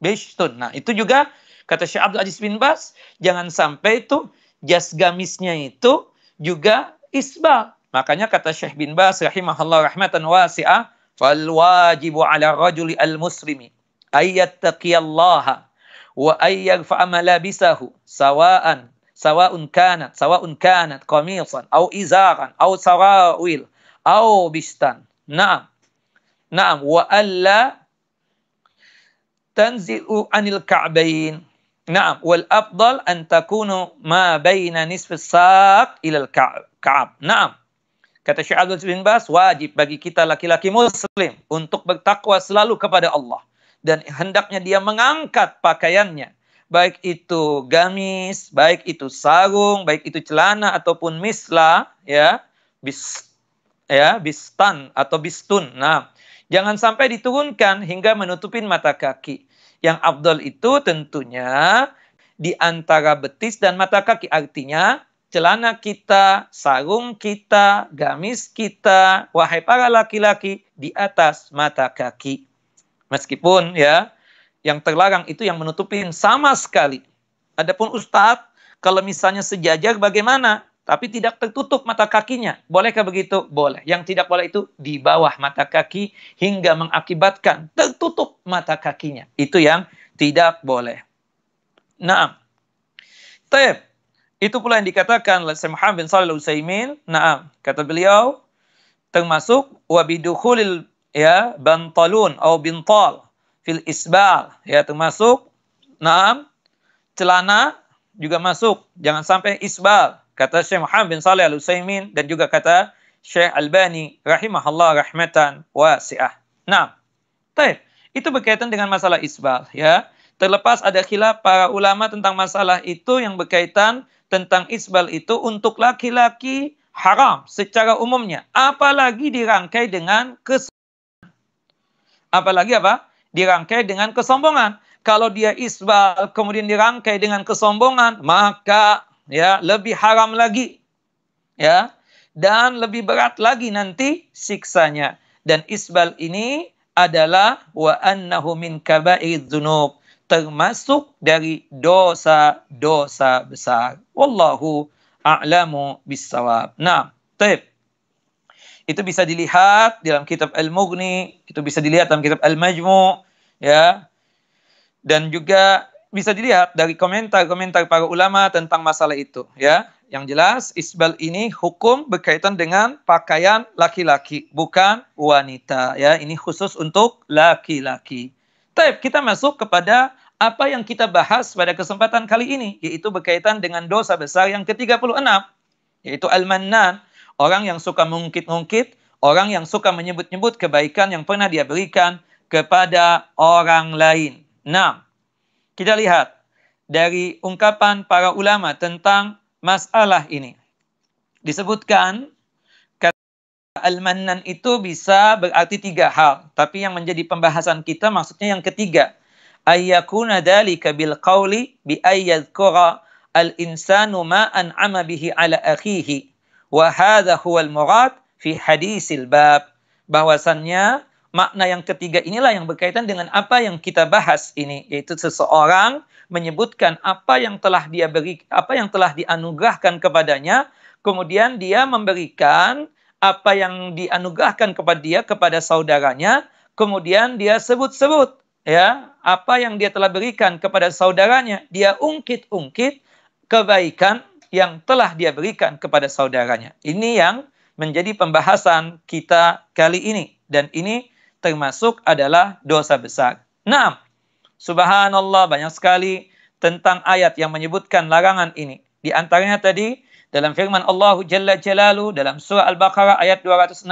Bishtun. Nah, itu juga kata Syekh Abdul Aziz bin Baz, jangan sampai itu jas gamisnya itu juga isbal. Makanya kata Syekh bin Baz rahimahullah rahmatan wasi'ah, fal wajibu ala rajuli al-muslimi ayyattaqiyallaha wa ayyarfa'a malabisahu sawa'un kanat qamisan aw izaran aw sarawil aw bistan. Na'am wa alla tanzi'u 'anil ka'bayn. Na'am wal afdal an takunu ma baina nisfi as-saq ila al-ka'ab. Na'am. Kata Syekh Abdul bin Baz, wajib bagi kita laki-laki muslim untuk bertakwa selalu kepada Allah. Dan hendaknya dia mengangkat pakaiannya. Baik itu gamis, baik itu sarung, baik itu celana ataupun misla, ya, bistan atau bistun. Nah, jangan sampai diturunkan hingga menutupin mata kaki. Yang afdal itu tentunya di antara betis dan mata kaki. Artinya celana kita, sarung kita, gamis kita, wahai para laki-laki, di atas mata kaki. Meskipun ya, yang terlarang itu yang menutupin sama sekali. Adapun ustadz, kalau misalnya sejajar bagaimana? Tapi tidak tertutup mata kakinya. Bolehkah begitu? Boleh. Yang tidak boleh itu di bawah mata kaki hingga mengakibatkan tertutup mata kakinya. Itu yang tidak boleh. Naam. Taib. Itu pula yang dikatakan oleh Syekh Muhammad bin Shalih Al-Utsaimin. Naam. Kata beliau, termasuk wabidukhulil ya bantalun atau bintal fil isbal, ya, termasuk celana juga masuk, jangan sampai isbal, kata Syekh Muhammad bin Shalih Al-Utsaimin dan juga kata Syekh Albani rahimahullah rahmatan wasi'ah. Nah, itu berkaitan dengan masalah isbal, ya. Terlepas ada khilaf para ulama tentang masalah itu, yang berkaitan tentang isbal itu untuk laki-laki haram secara umumnya, apalagi dirangkai dengan dirangkai dengan kesombongan. Kalau dia isbal kemudian dirangkai dengan kesombongan, maka ya lebih haram lagi. Ya. Dan lebih berat lagi nanti siksanya. Dan isbal ini adalah wa annahu min kaba'idz dzunub, termasuk dari dosa-dosa besar. Wallahu a'lamu bissawab. Nah, itu bisa dilihat dalam kitab Al-Mughni, itu bisa dilihat dalam kitab Al-Majmu', ya. Dan juga bisa dilihat dari komentar-komentar para ulama tentang masalah itu, ya. Yang jelas isbal ini hukum berkaitan dengan pakaian laki-laki, bukan wanita, ya. Ini khusus untuk laki-laki. Kita masuk kepada apa yang kita bahas pada kesempatan kali ini, yaitu berkaitan dengan dosa besar yang ke-36, yaitu al-mannan. Orang yang suka mengungkit-ungkit, orang yang suka menyebut-nyebut kebaikan yang pernah dia berikan kepada orang lain. Nah, kita lihat dari ungkapan para ulama tentang masalah ini. Disebutkan kata al-mannan itu bisa berarti 3 hal, tapi yang menjadi pembahasan kita maksudnya yang ketiga. Ayyakuna dzalika bil qawli bi ayyadhkura al-insanu ma an'ama bihi ala akhihi. Wa hadza huwal murad fi hadisil bab. Bahwasannya makna yang ketiga inilah yang berkaitan dengan apa yang kita bahas ini, yaitu seseorang menyebutkan apa yang telah dia beri, apa yang telah dianugerahkan kepadanya, kemudian dia memberikan apa yang dianugerahkan kepada dia kepada saudaranya, kemudian dia sebut-sebut ya apa yang dia telah berikan kepada saudaranya, dia ungkit-ungkit kebaikan yang telah dia berikan kepada saudaranya. Ini yang menjadi pembahasan kita kali ini. Dan ini termasuk adalah dosa besar. Nah, Subhanallah, banyak sekali tentang ayat yang menyebutkan larangan ini. Di antaranya tadi dalam firman Allah Jalla Jalaluhu dalam surah Al-Baqarah ayat 264,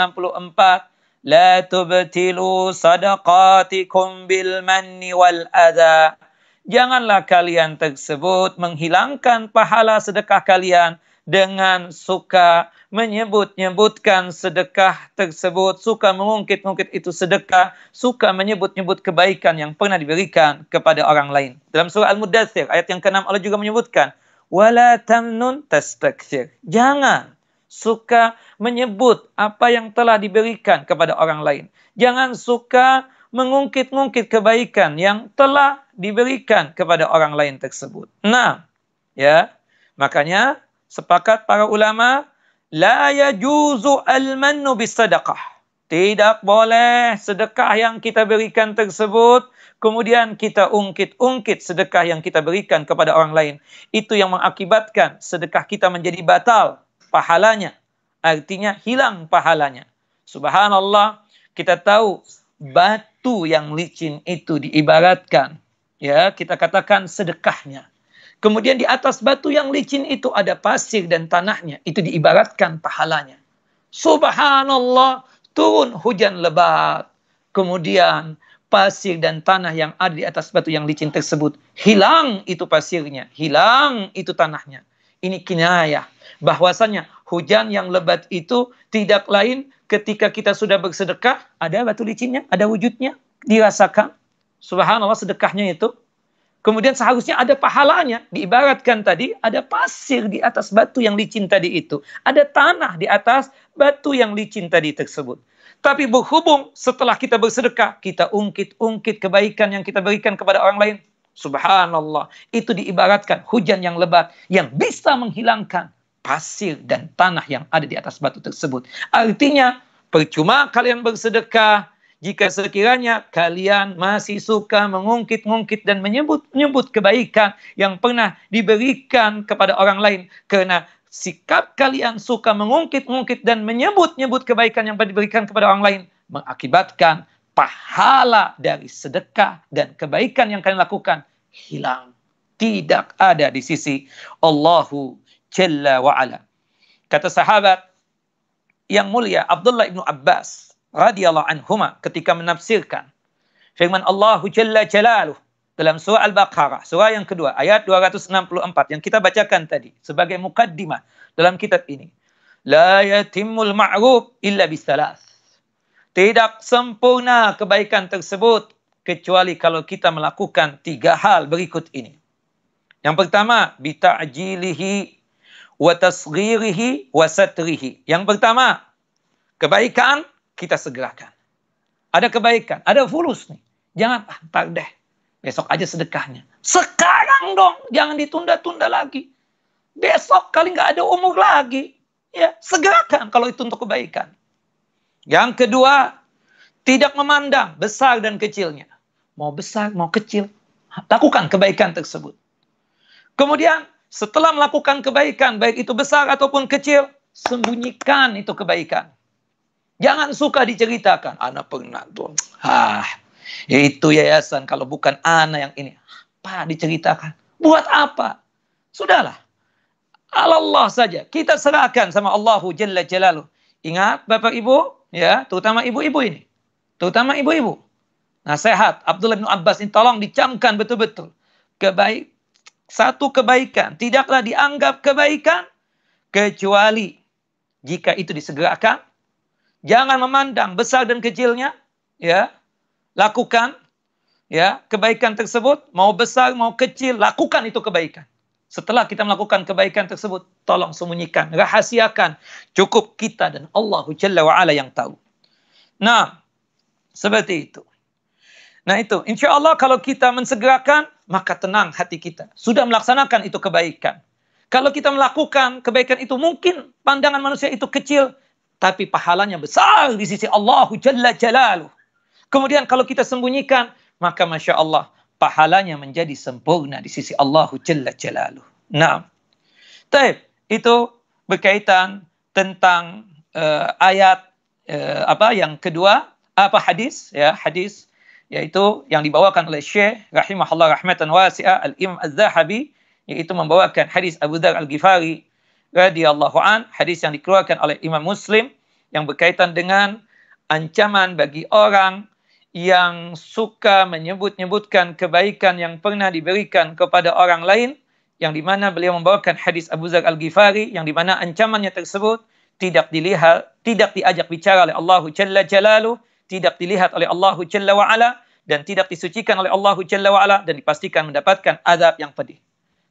la tubtilu sadaqatikum bil manni wal adha. Janganlah kalian tersebut menghilangkan pahala sedekah kalian dengan suka menyebut-nyebutkan sedekah tersebut, suka mengungkit-ungkit itu sedekah, suka menyebut-nyebut kebaikan yang pernah diberikan kepada orang lain. Dalam surah Al-Mudaththir ayat yang ke-6 Allah juga menyebutkan, wala tamnun tastakthir. Jangan suka menyebut apa yang telah diberikan kepada orang lain. Jangan suka mengungkit-ungkit kebaikan yang telah diberikan kepada orang lain tersebut. Nah, ya, makanya sepakat para ulama, la yajuzu al-mannu bisadaqah. Tidak boleh sedekah yang kita berikan tersebut kemudian kita ungkit-ungkit sedekah yang kita berikan kepada orang lain. Itu yang mengakibatkan sedekah kita menjadi batal pahalanya. Artinya hilang pahalanya. Subhanallah, kita tahu batu yang licin itu diibaratkan, ya, kita katakan sedekahnya. Kemudian di atas batu yang licin itu ada pasir dan tanahnya, itu diibaratkan pahalanya. Subhanallah, turun hujan lebat. Kemudian pasir dan tanah yang ada di atas batu yang licin tersebut, hilang itu pasirnya, hilang itu tanahnya. Ini kinayah bahwasanya hujan yang lebat itu tidak lain ketika kita sudah bersedekah, ada batu licinnya, ada wujudnya, dirasakan. Subhanallah, sedekahnya itu. Kemudian seharusnya ada pahalanya. Diibaratkan tadi, ada pasir di atas batu yang licin tadi itu. Ada tanah di atas batu yang licin tadi tersebut. Tapi berhubung setelah kita bersedekah, kita ungkit-ungkit kebaikan yang kita berikan kepada orang lain. Subhanallah, itu diibaratkan hujan yang lebat yang bisa menghilangkan pasir dan tanah yang ada di atas batu tersebut. Artinya, percuma kalian bersedekah jika sekiranya kalian masih suka mengungkit-ungkit dan menyebut-nyebut kebaikan yang pernah diberikan kepada orang lain. Karena sikap kalian suka mengungkit-ungkit dan menyebut-nyebut kebaikan yang diberikan kepada orang lain mengakibatkan pahala dari sedekah dan kebaikan yang kalian lakukan hilang. Tidak ada di sisi Allahu Jalla wa'ala. Kata sahabat yang mulia Abdullah ibn Abbas radhiyallahu anhuma ketika menafsirkan firman Allahu Jalla Jalaluhu dalam surah Al-Baqarah, surah yang kedua, ayat 264 yang kita bacakan tadi sebagai mukaddimah dalam kitab ini. La yatimul ma'ruf illa bisalas. Tidak sempurna kebaikan tersebut kecuali kalau kita melakukan 3 hal berikut ini. Yang pertama, bita'jilihi wa tasghirihi wa satrihi. Yang pertama, kebaikan kita segerakan. Ada kebaikan, ada fulus nih. Jangan, ntar deh, besok aja sedekahnya. Sekarang dong, jangan ditunda-tunda lagi. Besok kali nggak ada umur lagi. Ya, segerakan kalau itu untuk kebaikan. Yang kedua, tidak memandang besar dan kecilnya. Mau besar, mau kecil, lakukan kebaikan tersebut. Kemudian, setelah melakukan kebaikan, baik itu besar ataupun kecil, sembunyikan itu kebaikan. Jangan suka diceritakan. Anak pernah tuh. Itu yayasan kalau bukan anak yang ini. Apa diceritakan? Buat apa? Sudahlah. Allah saja. Kita serahkan sama Allahu Jalla Jalaluhu. Ingat Bapak Ibu, ya, terutama ibu-ibu ini. Terutama ibu-ibu. Nasihat Abdullah bin Abbas ini tolong dicamkan betul-betul. Satu kebaikan tidaklah dianggap kebaikan kecuali jika itu disegerakan. Jangan memandang besar dan kecilnya, ya. Lakukan, ya, kebaikan tersebut, mau besar mau kecil, lakukan itu kebaikan. Setelah kita melakukan kebaikan tersebut, tolong sembunyikan, rahasiakan. Cukup kita dan Allahu Jalla wa Ala yang tahu. Nah, seperti itu. Nah itu, insya Allah kalau kita mensegerakan, maka tenang hati kita. Sudah melaksanakan itu kebaikan. Kalau kita melakukan kebaikan itu, mungkin pandangan manusia itu kecil, tapi pahalanya besar di sisi Allahu Jalla Jalaluhu. Kemudian kalau kita sembunyikan, maka Masya Allah, pahalanya menjadi sempurna di sisi Allahu Jalla Jalaluhu. Nah, itu berkaitan tentang ayat yang kedua, hadis, ya, hadis yaitu yang dibawakan oleh Syekh rahimahullah rahmatan wasi'ah Al-Imam Az-Zahabi, yaitu membawakan hadis Abu Dzar Al-Ghifari radhiyallahu an, hadis yang dikeluarkan oleh Imam Muslim yang berkaitan dengan ancaman bagi orang yang suka menyebut-nyebutkan kebaikan yang pernah diberikan kepada orang lain, yang dimana beliau membawakan hadis Abu Dzar Al-Ghifari yang dimana ancamannya tersebut tidak dilihat, tidak diajak bicara oleh Allah Jalla Jalaluh, tidak dilihat oleh Allah Jalla wa'ala, dan tidak disucikan oleh Allah Jalla wa'ala, dan dipastikan mendapatkan azab yang pedih.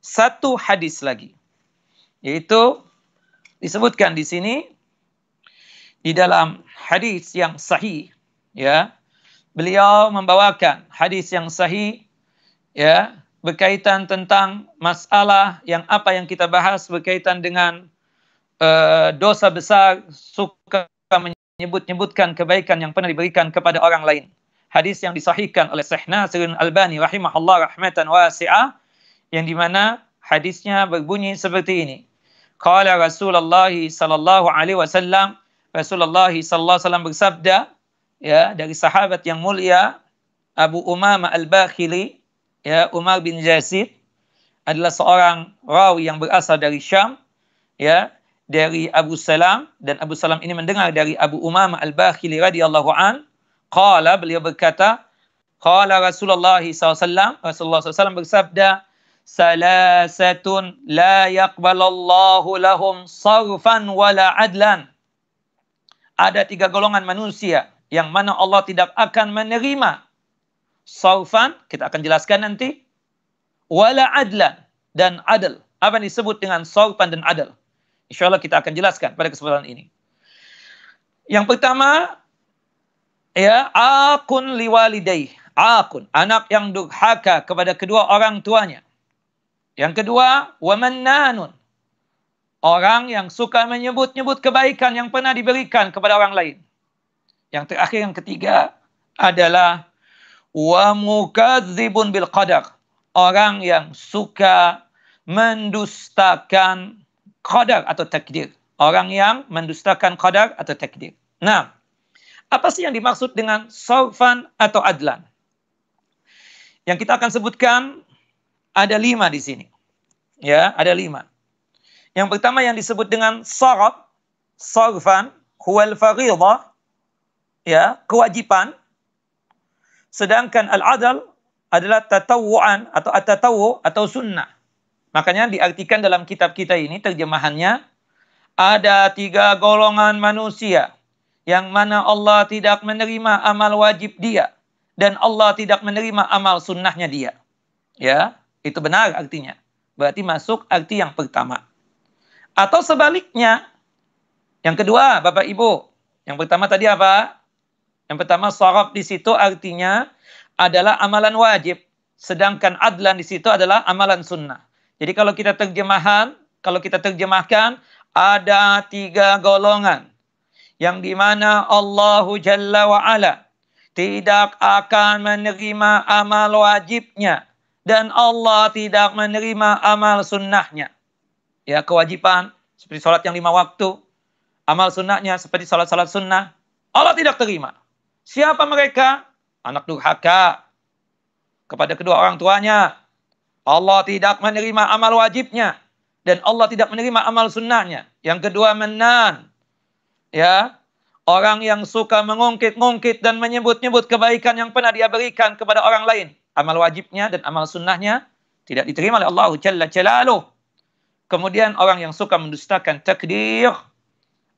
Satu hadis lagi, yaitu disebutkan di sini di dalam hadis yang sahih, ya, beliau membawakan hadis yang sahih, ya, berkaitan tentang masalah yang apa yang kita bahas berkaitan dengan dosa besar, suka menyebut-nyebutkan kebaikan yang pernah diberikan kepada orang lain. Hadis yang disahihkan oleh Syekh Nasiruddin Albani rahimahullah rahmatan wasi'ah, yang dimana hadisnya berbunyi seperti ini. Qala Rasulullah sallallahu alaihi wasallam, Rasulullah sallallahu alaihi wasallam bersabda, ya, dari sahabat yang mulia Abu Umamah Al-Bakhili, ya, Umar bin Yazid adalah seorang rawi yang berasal dari Syam, ya, dari Abu Salam, dan Abu Salam ini mendengar dari Abu Umamah Al-Bakhili radhiyallahu an. Qala, beliau berkata, qala Rasulullah SAW, Rasulullah SAW bersabda, salasatun la yaqbalallahu lahum sarfan wala adlan. Ada 3 golongan manusia yang mana Allah tidak akan menerima sarfan, kita akan jelaskan nanti, wala adlan, dan adl. Apa yang disebut dengan sarfan dan adl? InsyaAllah kita akan jelaskan pada kesempatan ini. Yang pertama, ya, akun liwalidayh. Akun, anak yang durhaka kepada kedua orang tuanya. Yang kedua, wamannanun, orang yang suka menyebut-nyebut kebaikan yang pernah diberikan kepada orang lain. Yang terakhir, yang ketiga adalah wa mukadzibun bil qadar, orang yang suka mendustakan qadar atau takdir. Orang yang mendustakan qadar atau takdir. Nah, apa sih yang dimaksud dengan sarfan atau adlan? Yang kita akan sebutkan ada 5 di sini. Ya, ada 5. Yang pertama yang disebut dengan sarf, sarfan, huwal fariḍah, ya, kewajiban. Sedangkan al-adl adalah tatawu'an atau at-tatawwu atau sunnah. Makanya diartikan dalam kitab kita ini terjemahannya, ada 3 golongan manusia yang mana Allah tidak menerima amal wajib dia dan Allah tidak menerima amal sunnahnya dia. Ya, itu benar artinya. Berarti masuk arti yang pertama. Atau sebaliknya, yang kedua, Bapak Ibu. Yang pertama tadi apa? Yang pertama saraf di situ artinya adalah amalan wajib, sedangkan adlan di situ adalah amalan sunnah. Jadi kalau kita terjemahkan ada 3 golongan yang dimana Allah Jalla wa'ala tidak akan menerima amal wajibnya dan Allah tidak menerima amal sunnahnya. Ya, kewajiban seperti sholat yang 5 waktu, amal sunnahnya seperti sholat-sholat sunnah, Allah tidak terima. Siapa mereka? Anak durhaka kepada kedua orang tuanya. Allah tidak menerima amal wajibnya dan Allah tidak menerima amal sunnahnya. Yang kedua, menan, ya, orang yang suka mengungkit-ungkit dan menyebut-nyebut kebaikan yang pernah dia berikan kepada orang lain. Amal wajibnya dan amal sunnahnya tidak diterima oleh Allah Jalla Jalaluh. Kemudian orang yang suka mendustakan takdir,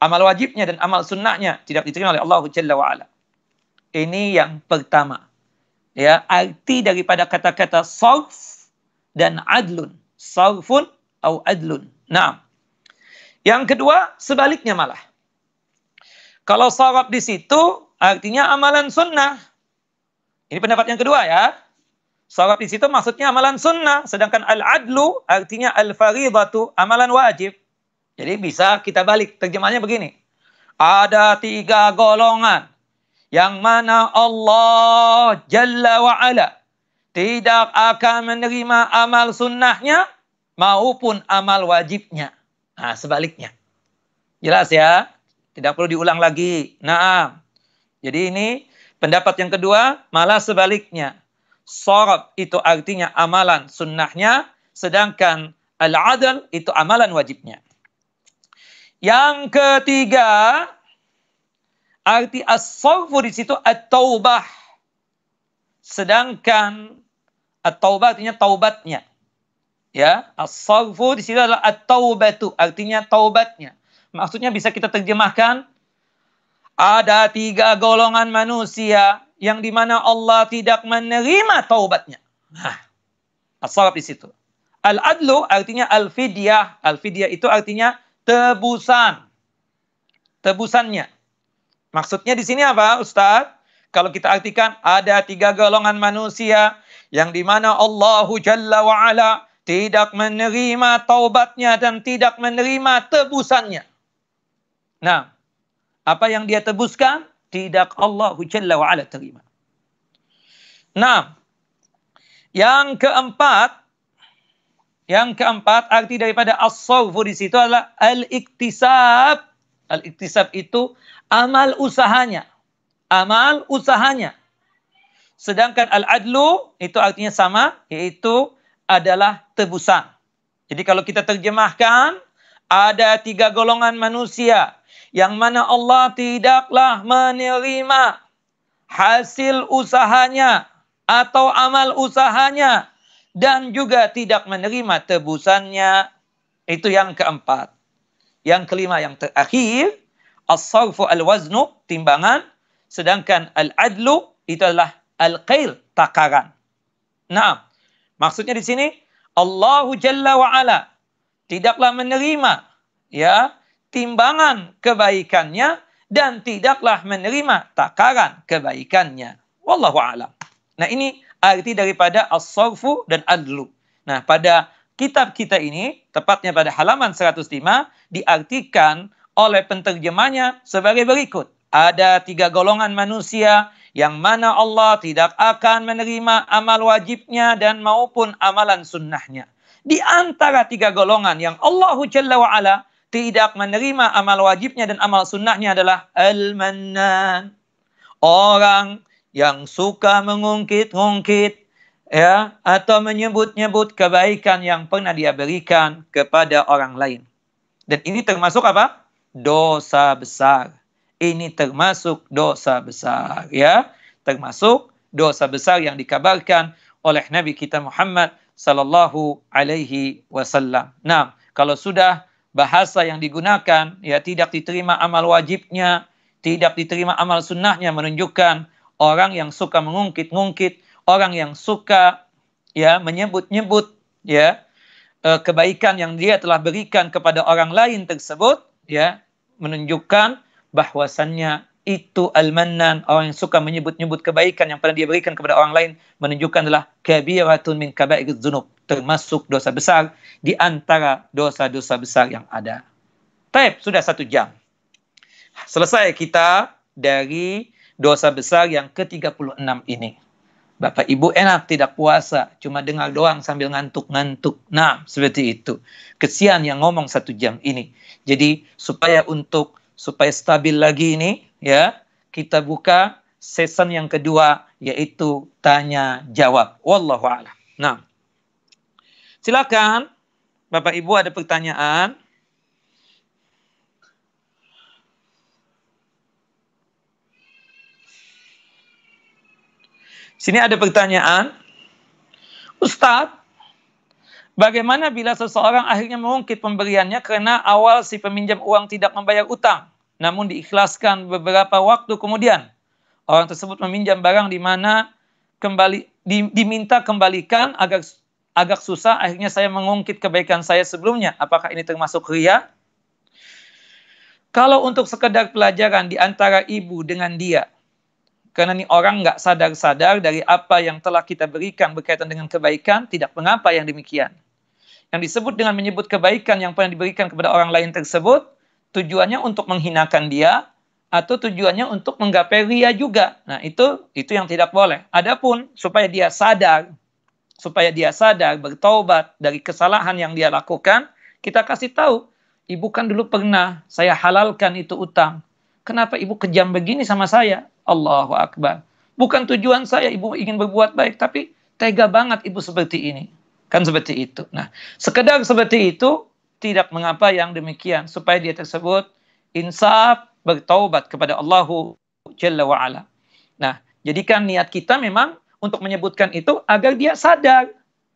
amal wajibnya dan amal sunnahnya tidak diterima oleh Allah Jalla wa'ala. Ini yang pertama. Ya, arti daripada kata-kata sarf dan adlun. Sarfun atau adlun. Nah, yang kedua sebaliknya malah. Kalau saraf di situ artinya amalan sunnah. Ini pendapat yang kedua ya. Saraf di situ maksudnya amalan sunnah. Sedangkan al-adlu artinya al-faridatu, amalan wajib. Jadi bisa kita balik. Terjemahnya begini. Ada 3 golongan yang mana Allah Jalla wa'ala tidak akan menerima amal sunnahnya maupun amal wajibnya. Nah, sebaliknya. Jelas ya? Tidak perlu diulang lagi. Nah, jadi ini Pendapat yang kedua, malah sebaliknya. Sorab itu artinya amalan sunnahnya, sedangkan al-adl itu amalan wajibnya. Yang ketiga, arti as-sarfu di situ at-taubah. Sedangkan at-taubah artinya taubatnya. Ya, as-sarfu di situ adalah at-taubatu, artinya taubatnya. Maksudnya bisa kita terjemahkan, ada 3 golongan manusia yang dimana Allah tidak menerima taubatnya. Nah, as-sarf di situ. Al-adlu artinya al-fidyah. Al-fidyah itu artinya tebusan. Tebusannya. Maksudnya di sini apa, Ustaz? Kalau kita artikan ada 3 golongan manusia yang dimana Allahu Jalla wa'ala tidak menerima taubatnya dan tidak menerima tebusannya. Nah, apa yang dia tebuskan tidak Allah Jalla wa'ala terima. Nah, yang keempat arti daripada as-sarfu di situ adalah al-iktisab. Al-iktisab itu amal usahanya. Amal usahanya. Sedangkan al-adlu itu artinya sama, yaitu adalah tebusan. Jadi kalau kita terjemahkan, ada 3 golongan manusia yang mana Allah tidaklah menerima hasil usahanya atau amal usahanya dan juga tidak menerima tebusannya. Itu yang keempat. Yang kelima, yang terakhir, as-sarfu al-waznu, timbangan, sedangkan al-adlu itu adalah al-qail, takaran. Nah, maksudnya di sini Allahu Jalla wa Ala tidaklah menerima ya timbangan kebaikannya dan tidaklah menerima takaran kebaikannya. Wallahu a'lam. Nah, ini arti daripada as-sarfu dan adlu. Nah, pada kitab kita ini, tepatnya pada halaman 105, diartikan oleh penterjemahnya sebagai berikut. Ada 3 golongan manusia yang mana Allah tidak akan menerima amal wajibnya dan maupun amalan sunnahnya. Di antara 3 golongan yang Allahu Jalla wa'ala tidak menerima amal wajibnya dan amal sunnahnya adalah al-mannan. Orang yang suka mengungkit-ungkit ya atau menyebut-nyebut kebaikan yang pernah dia berikan kepada orang lain. Dan ini termasuk apa? Dosa besar. Ini termasuk dosa besar ya. Termasuk dosa besar yang dikabarkan oleh Nabi kita Muhammad sallallahu alaihi wasallam. Nah, kalau sudah bahasa yang digunakan ya tidak diterima amal wajibnya, tidak diterima amal sunnahnya, menunjukkan orang yang suka mengungkit-ungkit, orang yang suka ya menyebut-nyebut ya kebaikan yang dia telah berikan kepada orang lain tersebut ya, menunjukkan bahwasannya itu al-mannan, orang yang suka menyebut-nyebut kebaikan yang pernah dia berikan kepada orang lain, menunjukkan adalah kabiratun min kaba'iriz dzunub, termasuk dosa besar di antara dosa-dosa besar yang ada. Baik, sudah 1 jam. Selesai kita dari dosa besar yang ke-36 ini. Bapak Ibu enak tidak puasa, cuma dengar doang sambil ngantuk-ngantuk. Nah, seperti itu. Kesian yang ngomong 1 jam ini. Jadi supaya stabil lagi ini, ya, kita buka season yang kedua, yaitu tanya jawab. Wallahu a'lam. Nah, silakan Bapak Ibu ada pertanyaan. Sini ada pertanyaan. Ustadz, bagaimana bila seseorang akhirnya mengungkit pemberiannya karena awal si peminjam uang tidak membayar utang, namun diikhlaskan beberapa waktu kemudian orang tersebut meminjam barang di mana diminta kembalikan agak susah, akhirnya saya mengungkit kebaikan saya sebelumnya. Apakah ini termasuk riya? Kalau untuk sekedar pelajaran di antara ibu dengan dia, karena ini orang nggak sadar-sadar dari apa yang telah kita berikan berkaitan dengan kebaikan, tidak mengapa yang demikian. Yang disebut dengan menyebut kebaikan yang pernah diberikan kepada orang lain tersebut, tujuannya untuk menghinakan dia, atau tujuannya untuk menggapai ria juga. Nah, itu yang tidak boleh. Adapun supaya dia sadar, bertaubat dari kesalahan yang dia lakukan, kita kasih tahu, ibu kan dulu pernah saya halalkan itu utang. kenapa ibu kejam begini sama saya? Allahu Akbar. Bukan tujuan saya ibu ingin berbuat baik, tapi tega banget ibu seperti ini. Kan seperti itu. Nah, sekedar seperti itu, tidak mengapa yang demikian. Supaya dia tersebut insaf, bertaubat kepada Allahu Jalla wa'ala. Nah, jadikan niat kita memang untuk menyebutkan itu agar dia sadar.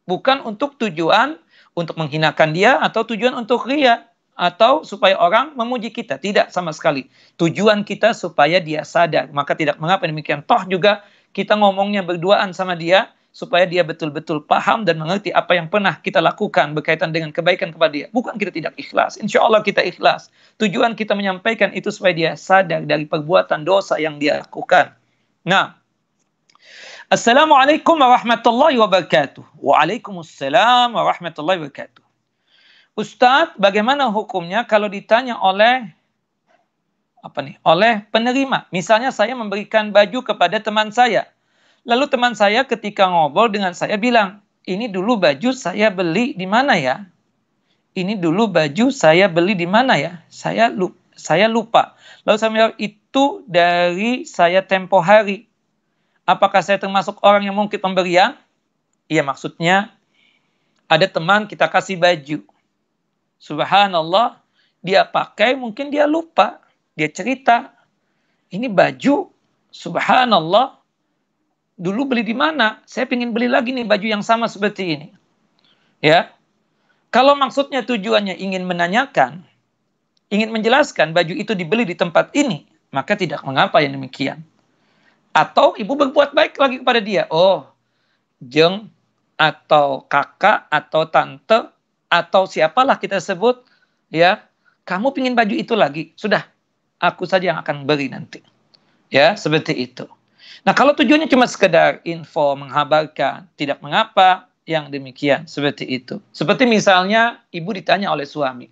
Bukan untuk tujuan untuk menghinakan dia atau tujuan untuk riya. Atau supaya orang memuji kita. Tidak sama sekali. Tujuan kita supaya dia sadar. Maka tidak mengapa demikian. Toh juga kita ngomongnya berduaan sama dia supaya dia betul-betul paham dan mengerti apa yang pernah kita lakukan berkaitan dengan kebaikan kepada dia. Bukan kita tidak ikhlas. Insya Allah kita ikhlas. Tujuan kita menyampaikan itu supaya dia sadar dari perbuatan dosa yang dia lakukan. Nah, Assalamualaikum warahmatullahi wabarakatuh. Waalaikumsalam warahmatullahi wabarakatuh. Ustadz, bagaimana hukumnya kalau ditanya oleh penerima? Misalnya saya memberikan baju kepada teman saya. Lalu teman saya ketika ngobrol dengan saya bilang, ini dulu baju saya beli di mana ya? Ini dulu baju saya beli di mana ya? Saya lupa. Lalu saya bilang, itu dari saya tempo hari. Apakah saya termasuk orang yang mungkin pemberian? Iya, maksudnya ada teman kita kasih baju. Subhanallah, dia pakai, mungkin dia lupa. Dia cerita, ini baju, subhanallah, dulu beli di mana? Saya ingin beli lagi nih baju yang sama seperti ini. Ya, kalau maksudnya tujuannya ingin menanyakan, ingin menjelaskan baju itu dibeli di tempat ini, maka tidak mengapa yang demikian. Atau ibu berbuat baik lagi kepada dia. Oh, jeng, atau kakak, atau tante, atau siapalah kita sebut, ya, kamu pingin baju itu lagi. Sudah, aku saja yang akan beri nanti. Ya, seperti itu. Nah, kalau tujuannya cuma sekedar info, menghabarkan, tidak mengapa yang demikian, seperti itu. Seperti misalnya, ibu ditanya oleh suami,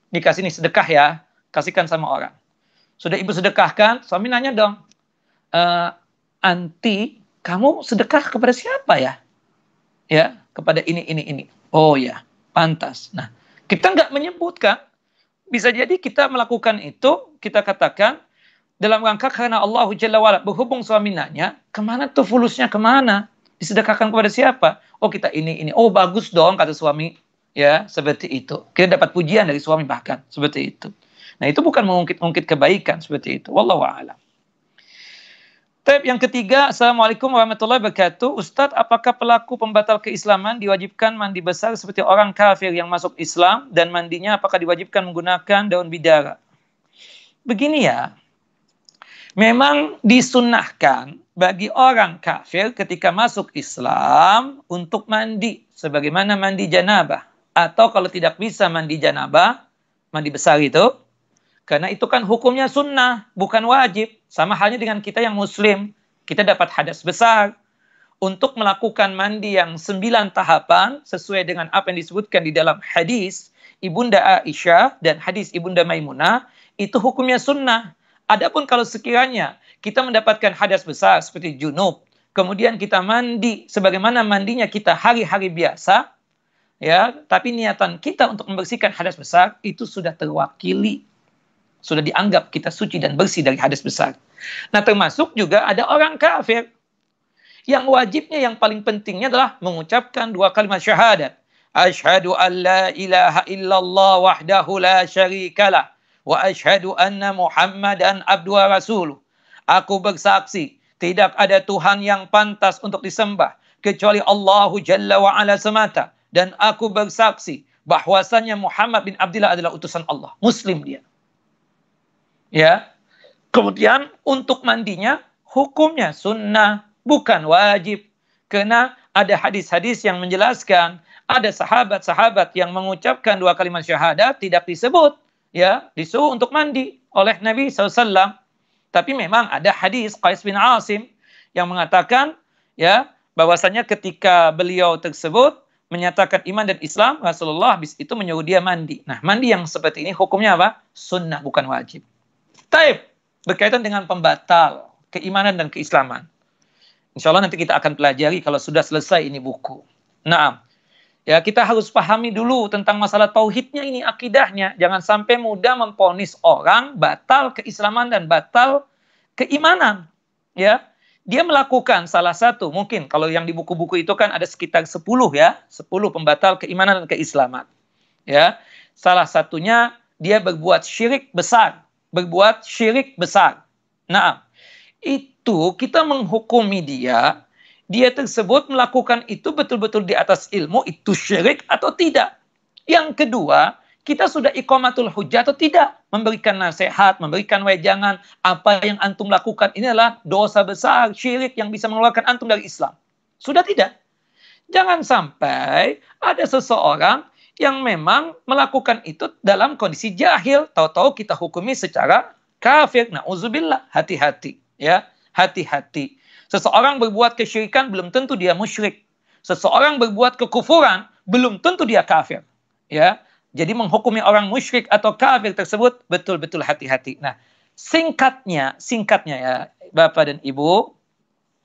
dikasih nih sedekah ya, kasihkan sama orang. Sudah ibu sedekahkan, suami nanya dong, anti, kamu sedekah kepada siapa ya? Ya, kepada ini. Oh ya, pantas. Nah, kita nggak menyebutkan. Bisa jadi kita melakukan itu, kita katakan, dalam rangka karena Allah Jalla wa'ala, berhubung suami nanya, kemana tuh fulusnya, kemana? Disedekahkan kepada siapa? Oh, kita ini. Oh, bagus dong, kata suami. Ya, seperti itu. Kita dapat pujian dari suami bahkan, seperti itu. Nah, itu bukan mengungkit-ungkit kebaikan, seperti itu. Wallahu a'lam. Tab yang ketiga, Assalamualaikum warahmatullahi wabarakatuh. Ustadz, apakah pelaku pembatal keislaman diwajibkan mandi besar seperti orang kafir yang masuk Islam, dan mandinya apakah diwajibkan menggunakan daun bidara? Begini ya, memang disunnahkan bagi orang kafir ketika masuk Islam untuk mandi, sebagaimana mandi janabah. Atau kalau tidak bisa mandi janabah, mandi besar itu, karena itu kan hukumnya sunnah, bukan wajib. Sama halnya dengan kita yang muslim. Kita dapat hadas besar. Untuk melakukan mandi yang 9 tahapan, sesuai dengan apa yang disebutkan di dalam hadis Ibunda Aisyah dan hadis Ibunda Maimunah, itu hukumnya sunnah. Adapun kalau sekiranya kita mendapatkan hadas besar seperti junub, kemudian kita mandi sebagaimana mandinya kita hari-hari biasa, ya, tapi niatan kita untuk membersihkan hadas besar, itu sudah terwakili. Sudah dianggap kita suci dan bersih dari hadas besar. Nah, termasuk juga ada orang kafir. Yang wajibnya, yang paling pentingnya adalah mengucapkan 2 kalimat syahadat. Asyhadu an la ilaha illallah wahdahu la syarikalah. Wa asyhadu anna Muhammadan abduhu wa rasuluh. Aku bersaksi, tidak ada Tuhan yang pantas untuk disembah kecuali Allahu Jalla wa Ala semata. Dan aku bersaksi bahwasannya Muhammad bin Abdillah adalah utusan Allah. Muslim dia. Ya, kemudian untuk mandinya hukumnya sunnah, bukan wajib. Karena ada hadis-hadis yang menjelaskan, ada sahabat-sahabat yang mengucapkan 2 kalimat syahadat tidak disebut, ya, disuruh untuk mandi oleh Nabi SAW. Tapi memang ada hadis Qais bin Asim yang mengatakan, ya, bahwasanya ketika beliau tersebut menyatakan iman dan Islam, Rasulullah habis itu menyuruh dia mandi. Nah, mandi yang seperti ini hukumnya apa? Sunnah, bukan wajib. Taib, berkaitan dengan pembatal keimanan dan keislaman. Insya Allah nanti kita akan pelajari kalau sudah selesai ini buku. Nah, Ya, kita harus pahami dulu tentang masalah tauhidnya ini, akidahnya. Jangan sampai mudah memponis orang batal keislaman dan batal keimanan. Ya, dia melakukan salah satu, mungkin kalau yang di buku-buku itu kan ada sekitar 10 ya, 10 pembatal keimanan dan keislaman. Ya, salah satunya dia berbuat syirik besar, berbuat syirik besar. Nah, itu kita menghukumi dia tersebut melakukan itu betul-betul di atas ilmu, itu syirik atau tidak. Yang kedua, kita sudah iqamatul hujjah atau tidak, memberikan nasihat, memberikan wejangan, apa yang antum lakukan ini adalah dosa besar, syirik yang bisa mengeluarkan antum dari Islam. Sudah tidak? Jangan sampai ada seseorang yang memang melakukan itu dalam kondisi jahil, tahu-tahu kita hukumi secara kafir. Na'udzubillah, hati-hati ya, hati-hati. Seseorang berbuat kesyirikan belum tentu dia musyrik. Seseorang berbuat kekufuran belum tentu dia kafir. Ya, jadi menghukumi orang musyrik atau kafir tersebut betul-betul hati-hati. Nah, singkatnya ya Bapak dan Ibu,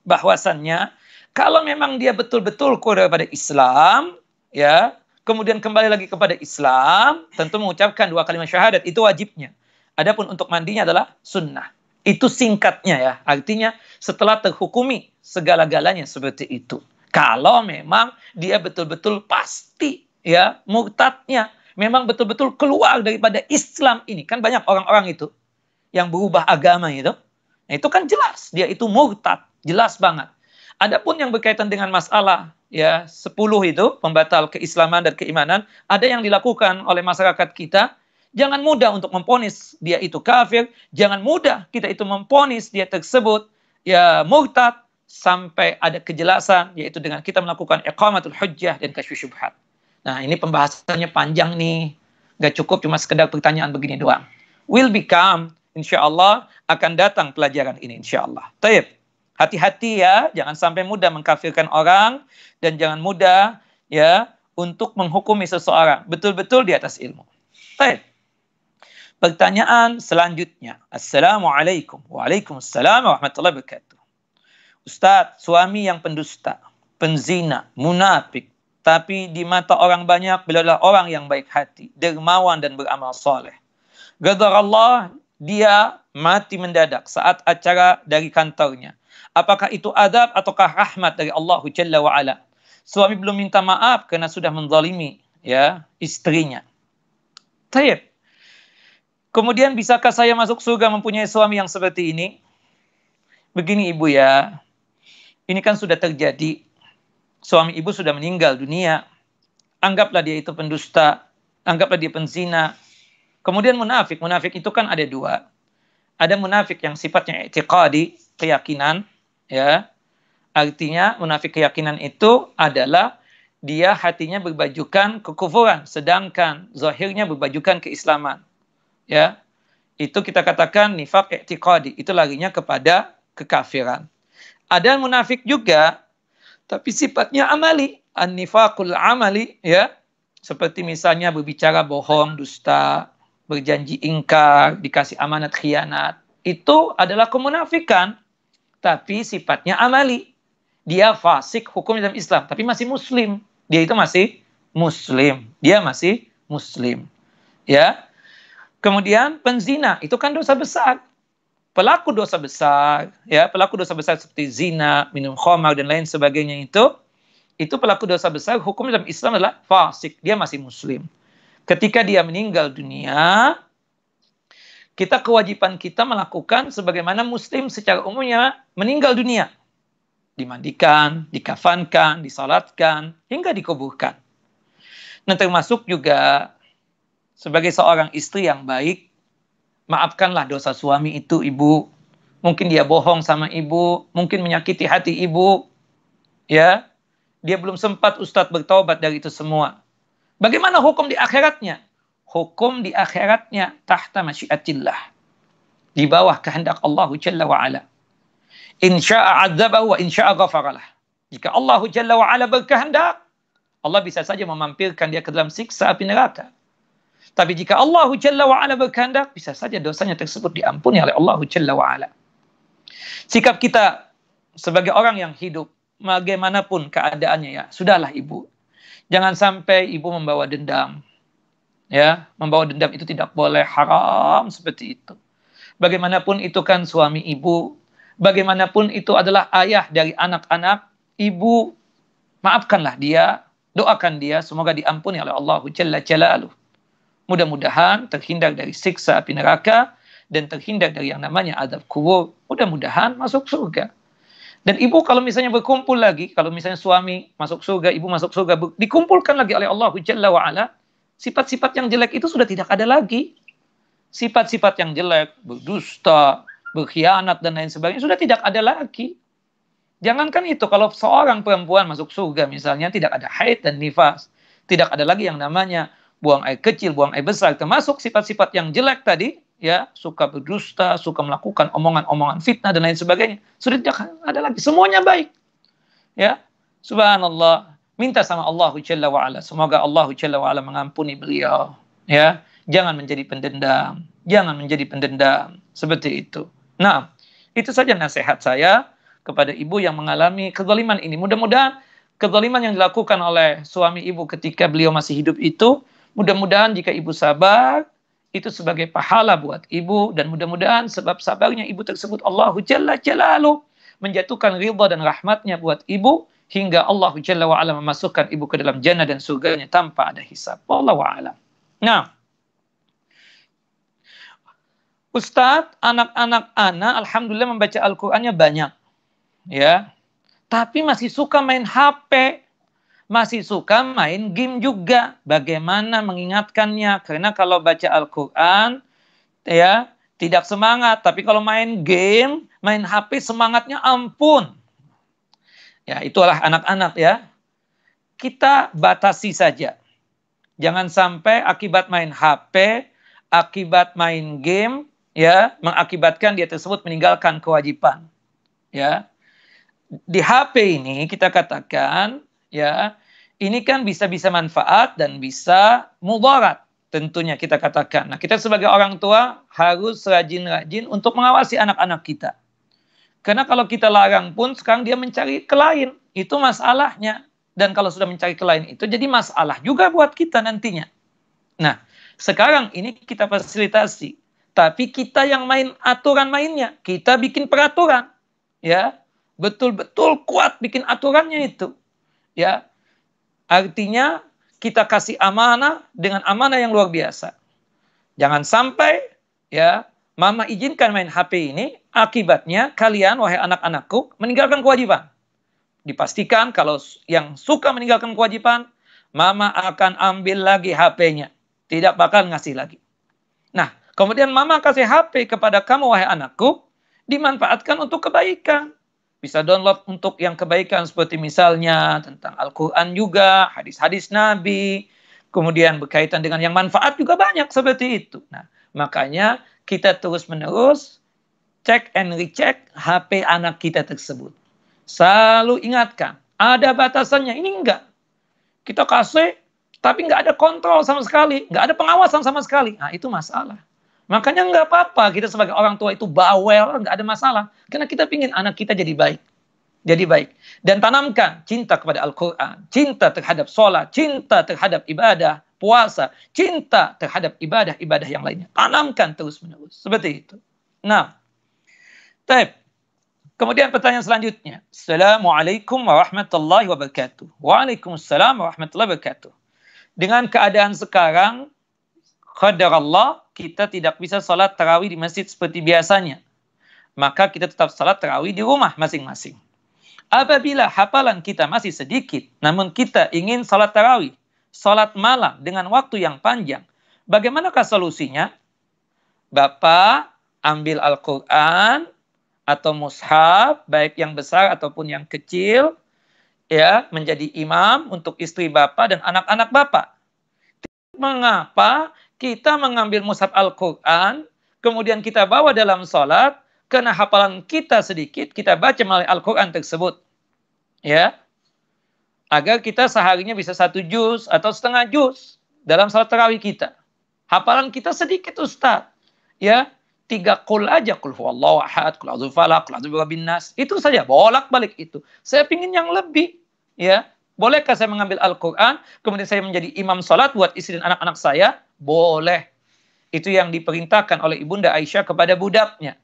bahwasannya kalau memang dia betul-betul keluar daripada Islam, ya, kemudian kembali lagi kepada Islam, tentu mengucapkan 2 kalimat syahadat, itu wajibnya. Adapun untuk mandinya adalah sunnah. Itu singkatnya ya, artinya setelah terhukumi segala-galanya seperti itu. Kalau memang dia betul-betul pasti ya murtadnya, memang betul-betul keluar daripada Islam ini. Kan banyak orang-orang itu yang berubah agama itu. Nah, itu kan jelas, dia itu murtad, jelas banget. Adapun yang berkaitan dengan masalah ya 10 itu pembatal keislaman dan keimanan, ada yang dilakukan oleh masyarakat kita. Jangan mudah untuk memponis dia itu kafir, jangan mudah kita itu memponis dia tersebut ya murtad sampai ada kejelasan, yaitu dengan kita melakukan iqamatul hujjah dan kasyf syubhat. Nah, ini pembahasannya panjang nih, gak cukup cuma sekedar pertanyaan begini doang. Will become, insyaallah akan datang pelajaran ini insyaallah. Taib. Hati-hati ya, jangan sampai mudah mengkafirkan orang dan jangan mudah ya untuk menghukumi seseorang. Betul-betul di atas ilmu. Taib. Pertanyaan selanjutnya. Assalamualaikum. Waalaikumsalam warahmatullahi wabarakatuh. Ustadz, suami yang pendusta, penzina, munafik, tapi di mata orang banyak beliau adalah orang yang baik hati, dermawan dan beramal soleh. Gadarallah, dia mati mendadak saat acara dari kantornya. Apakah itu adab ataukah rahmat dari Allah Jalla wa'ala? Suami belum minta maaf karena sudah menzalimi ya istrinya. Taib. Kemudian bisakah saya masuk surga mempunyai suami yang seperti ini? Begini ibu ya, ini kan sudah terjadi. Suami ibu sudah meninggal dunia. Anggaplah dia itu pendusta, anggaplah dia penzina. Kemudian munafik. Munafik itu kan ada dua. Ada munafik yang sifatnya i'tiqadi, keyakinan. Ya, artinya munafik keyakinan itu adalah dia hatinya berbajukan kekufuran, sedangkan zahirnya berbajukan keislaman. Ya, itu kita katakan nifaq i'tiqadi, itu larinya kepada kekafiran. Ada munafik juga, tapi sifatnya amali, an-nifaqul amali, ya, seperti misalnya berbicara bohong, dusta, berjanji ingkar, dikasih amanat khianat, itu adalah kemunafikan, tapi sifatnya amali. Dia fasik hukum dalam Islam, tapi masih muslim. Dia itu masih muslim, dia masih muslim, ya. Kemudian penzina, itu kan dosa besar. Pelaku dosa besar, ya, pelaku dosa besar seperti zina, minum khamar dan lain sebagainya itu pelaku dosa besar, hukum dalam Islam adalah fasik, dia masih muslim. Ketika dia meninggal dunia, kita kewajiban kita melakukan sebagaimana muslim secara umumnya meninggal dunia. Dimandikan, dikafankan, disalatkan, hingga dikuburkan. Nah, termasuk juga sebagai seorang istri yang baik, maafkanlah dosa suami itu, ibu. Mungkin dia bohong sama ibu, mungkin menyakiti hati ibu. Ya, dia belum sempat Ustadz bertaubat dari itu semua. Bagaimana hukum di akhiratnya? Hukum di akhiratnya tahta masyiatillah. Di bawah kehendak Allah Jalla wa'ala. Insya'a adzabahu wa insya'a ghafaralah. Jika Allah Jalla wa'ala berkehendak, Allah bisa saja memampirkan dia ke dalam siksa api neraka. Tapi jika Allah Jalla wa'ala berkehendak, bisa saja dosanya tersebut diampuni oleh Allah Jalla wa'ala. Sikap kita sebagai orang yang hidup, bagaimanapun keadaannya ya, sudahlah ibu. Jangan sampai ibu membawa dendam. Ya, membawa dendam itu tidak boleh, haram seperti itu. Bagaimanapun itu kan suami ibu, bagaimanapun itu adalah ayah dari anak-anak ibu, maafkanlah dia, doakan dia, semoga diampuni oleh Allah Jalla Jalaluh. Mudah-mudahan terhindar dari siksa api neraka dan terhindar dari yang namanya azab kubur. Mudah-mudahan masuk surga. Dan ibu kalau misalnya berkumpul lagi, kalau misalnya suami masuk surga, ibu masuk surga, dikumpulkan lagi oleh Allah Jalla wa'ala, sifat-sifat yang jelek itu sudah tidak ada lagi. Sifat-sifat yang jelek, berdusta, berkhianat, dan lain sebagainya, sudah tidak ada lagi. Jangankan itu, kalau seorang perempuan masuk surga misalnya, tidak ada haid dan nifas. Tidak ada lagi yang namanya buang air kecil, buang air besar. Termasuk sifat-sifat yang jelek tadi, ya, suka berdusta, suka melakukan omongan-omongan fitnah, dan lain sebagainya. Sudah tidak ada lagi. Semuanya baik. Ya, subhanallah. Minta sama Allah Jalla wa'ala. Semoga Allah Jalla wa'ala mengampuni beliau. Ya, jangan menjadi pendendam. Jangan menjadi pendendam. Seperti itu. Nah, itu saja nasihat saya kepada ibu yang mengalami kezaliman ini. Mudah-mudahan kezaliman yang dilakukan oleh suami ibu ketika beliau masih hidup itu, mudah-mudahan jika ibu sabar, itu sebagai pahala buat ibu, dan mudah-mudahan sebab sabarnya ibu tersebut Allah Jalla Jalaluh menjatuhkan ridha dan rahmatnya buat ibu, hingga Allah Jalla wa'ala memasukkan ibu ke dalam jannah dan surganya tanpa ada hisab. Wallahu a'lam. Nah, Ustadz, anak-anak ana alhamdulillah membaca Al-Qur'annya banyak. Ya. Tapi masih suka main HP. Masih suka main game juga. Bagaimana mengingatkannya? Karena kalau baca Al-Qur'an, ya, tidak semangat. Tapi kalau main game, main HP, semangatnya ampun. Ya, itulah anak-anak ya. Kita batasi saja. Jangan sampai akibat main HP, akibat main game, ya, mengakibatkan dia tersebut meninggalkan kewajiban. Ya. Di HP ini kita katakan, ya, ini kan bisa manfaat dan bisa mudarat. Tentunya kita katakan. Nah, kita sebagai orang tua harus rajin-rajin untuk mengawasi anak-anak kita. Karena kalau kita larang pun sekarang dia mencari ke lain. Itu masalahnya. Dan kalau sudah mencari ke lain itu jadi masalah juga buat kita nantinya. Nah, sekarang ini kita fasilitasi. Tapi kita yang main aturan mainnya. Kita bikin peraturan. Ya, betul-betul kuat bikin aturannya itu. Ya, artinya kita kasih amanah dengan amanah yang luar biasa. Jangan sampai, ya, mama izinkan main HP ini, akibatnya kalian, wahai anak-anakku, meninggalkan kewajiban. Dipastikan kalau yang suka meninggalkan kewajiban, mama akan ambil lagi HP-nya. Tidak bakal ngasih lagi. Nah, kemudian mama kasih HP kepada kamu, wahai anakku, dimanfaatkan untuk kebaikan. Bisa download untuk yang kebaikan, seperti misalnya tentang Al-Quran juga, hadis-hadis Nabi, kemudian berkaitan dengan yang manfaat juga banyak seperti itu. Nah, makanya kita terus-menerus cek and recheck HP anak kita tersebut. Selalu ingatkan, ada batasannya. Ini enggak. Kita kasih, tapi enggak ada kontrol sama sekali. Enggak ada pengawasan sama sekali. Nah, itu masalah. Makanya enggak apa-apa kita sebagai orang tua itu bawel, enggak ada masalah. Karena kita ingin anak kita jadi baik. Jadi baik. Dan tanamkan cinta kepada Al-Quran, cinta terhadap sholat, cinta terhadap ibadah, puasa, cinta terhadap ibadah-ibadah yang lainnya. Tanamkan terus-menerus. Seperti itu. Nah, baik. Kemudian pertanyaan selanjutnya. Assalamualaikum warahmatullahi wabarakatuh. Waalaikumsalam warahmatullahi wabarakatuh. Dengan keadaan sekarang, qadarallah, kita tidak bisa salat tarawih di masjid seperti biasanya. Maka kita tetap salat tarawih di rumah masing-masing. Apabila hafalan kita masih sedikit, namun kita ingin salat tarawih, salat malam dengan waktu yang panjang, bagaimanakah solusinya? Bapak ambil Al-Quran atau mushaf, baik yang besar ataupun yang kecil, ya, menjadi imam untuk istri Bapak dan anak-anak Bapak. Mengapa kita mengambil mushaf Al-Quran, kemudian kita bawa dalam sholat, karena hafalan kita sedikit, kita baca melalui Al-Quran tersebut. Ya, agar kita seharinya bisa 1 juz atau setengah juz dalam sholat tarawih kita. Hafalan kita sedikit, Ustaz. Ya, 3 qul aja, qul huwallahu ahad, qul a'udzu falaq, qul a'udzu birabbin nas. Itu saja, bolak-balik itu. Saya pingin yang lebih, ya. Bolehkah saya mengambil Al-Quran, kemudian saya menjadi imam salat buat istri dan anak-anak saya? Boleh. Itu yang diperintahkan oleh Ibunda Aisyah kepada budaknya.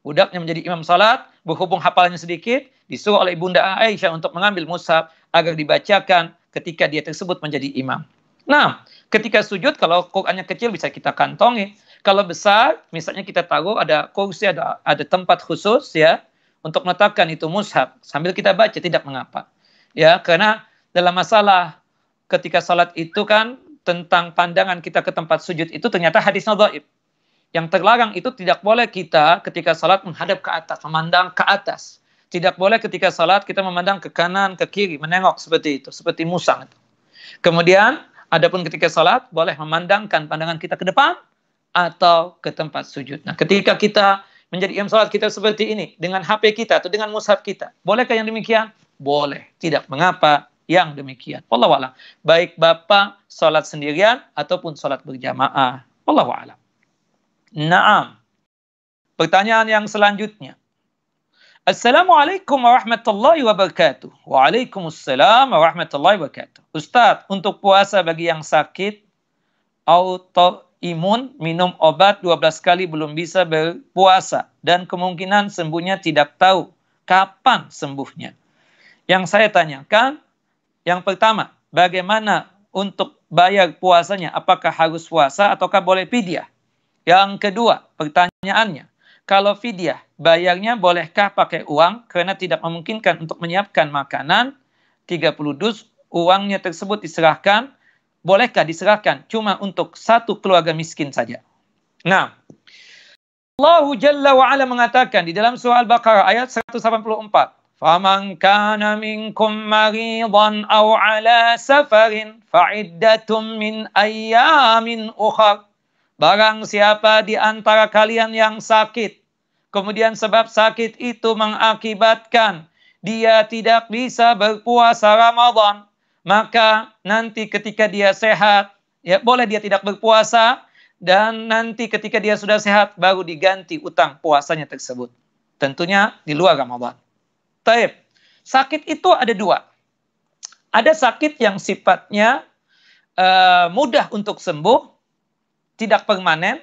Budaknya menjadi imam salat, berhubung hafalannya sedikit, disuruh oleh Ibunda Aisyah untuk mengambil mushaf agar dibacakan ketika dia tersebut menjadi imam. Nah, ketika sujud, kalau Qurannya kecil bisa kita kantongi. Kalau besar, misalnya kita taruh ada kursi, ada tempat khusus ya, untuk meletakkan itu mushaf sambil kita baca, tidak mengapa. Ya, karena dalam masalah ketika salat itu kan tentang pandangan kita ke tempat sujud itu ternyata hadisnya dhaif. Yang terlarang itu tidak boleh kita ketika salat menghadap ke atas, memandang ke atas. Tidak boleh ketika salat kita memandang ke kanan, ke kiri, menengok seperti itu, seperti musang itu. Kemudian, adapun ketika salat boleh memandangkan pandangan kita ke depan atau ke tempat sujud. Nah, ketika kita menjadi imam salat kita seperti ini dengan HP kita atau dengan mushaf kita, bolehkah yang demikian? Boleh, tidak mengapa yang demikian. Wallahu a'lam. Baik Bapak salat sendirian ataupun salat berjamaah. Wallahu a'lam. Naam. Pertanyaan yang selanjutnya. Assalamualaikum warahmatullahi wabarakatuh. Waalaikumsalam warahmatullahi wabarakatuh. Ustaz, untuk puasa bagi yang sakit autoimun, minum obat 12 kali belum bisa berpuasa dan kemungkinan sembuhnya tidak tahu kapan sembuhnya. Yang saya tanyakan, yang pertama, bagaimana untuk bayar puasanya? Apakah harus puasa ataukah boleh fidyah? Yang kedua, pertanyaannya, kalau fidyah, bayarnya bolehkah pakai uang karena tidak memungkinkan untuk menyiapkan makanan 30 dus, uangnya tersebut diserahkan, bolehkah diserahkan cuma untuk satu keluarga miskin saja? Nah, Allah Jalla wa'ala mengatakan di dalam surah Al-Baqarah ayat 184, فَمَنْ كَانَ مِنْكُمْ مَرِيضًا أَوْ عَلَى سَفَرٍ فَعِدَّةٌ مِنْ أَيَّامٍ أُخَرٍ. Barang siapa di antara kalian yang sakit, kemudian sebab sakit itu mengakibatkan dia tidak bisa berpuasa Ramadan, maka nanti ketika dia sehat, ya boleh dia tidak berpuasa, dan nanti ketika dia sudah sehat, baru diganti utang puasanya tersebut. Tentunya di luar Ramadan. Taib. Sakit itu ada dua. Ada sakit yang sifatnya mudah untuk sembuh, tidak permanen.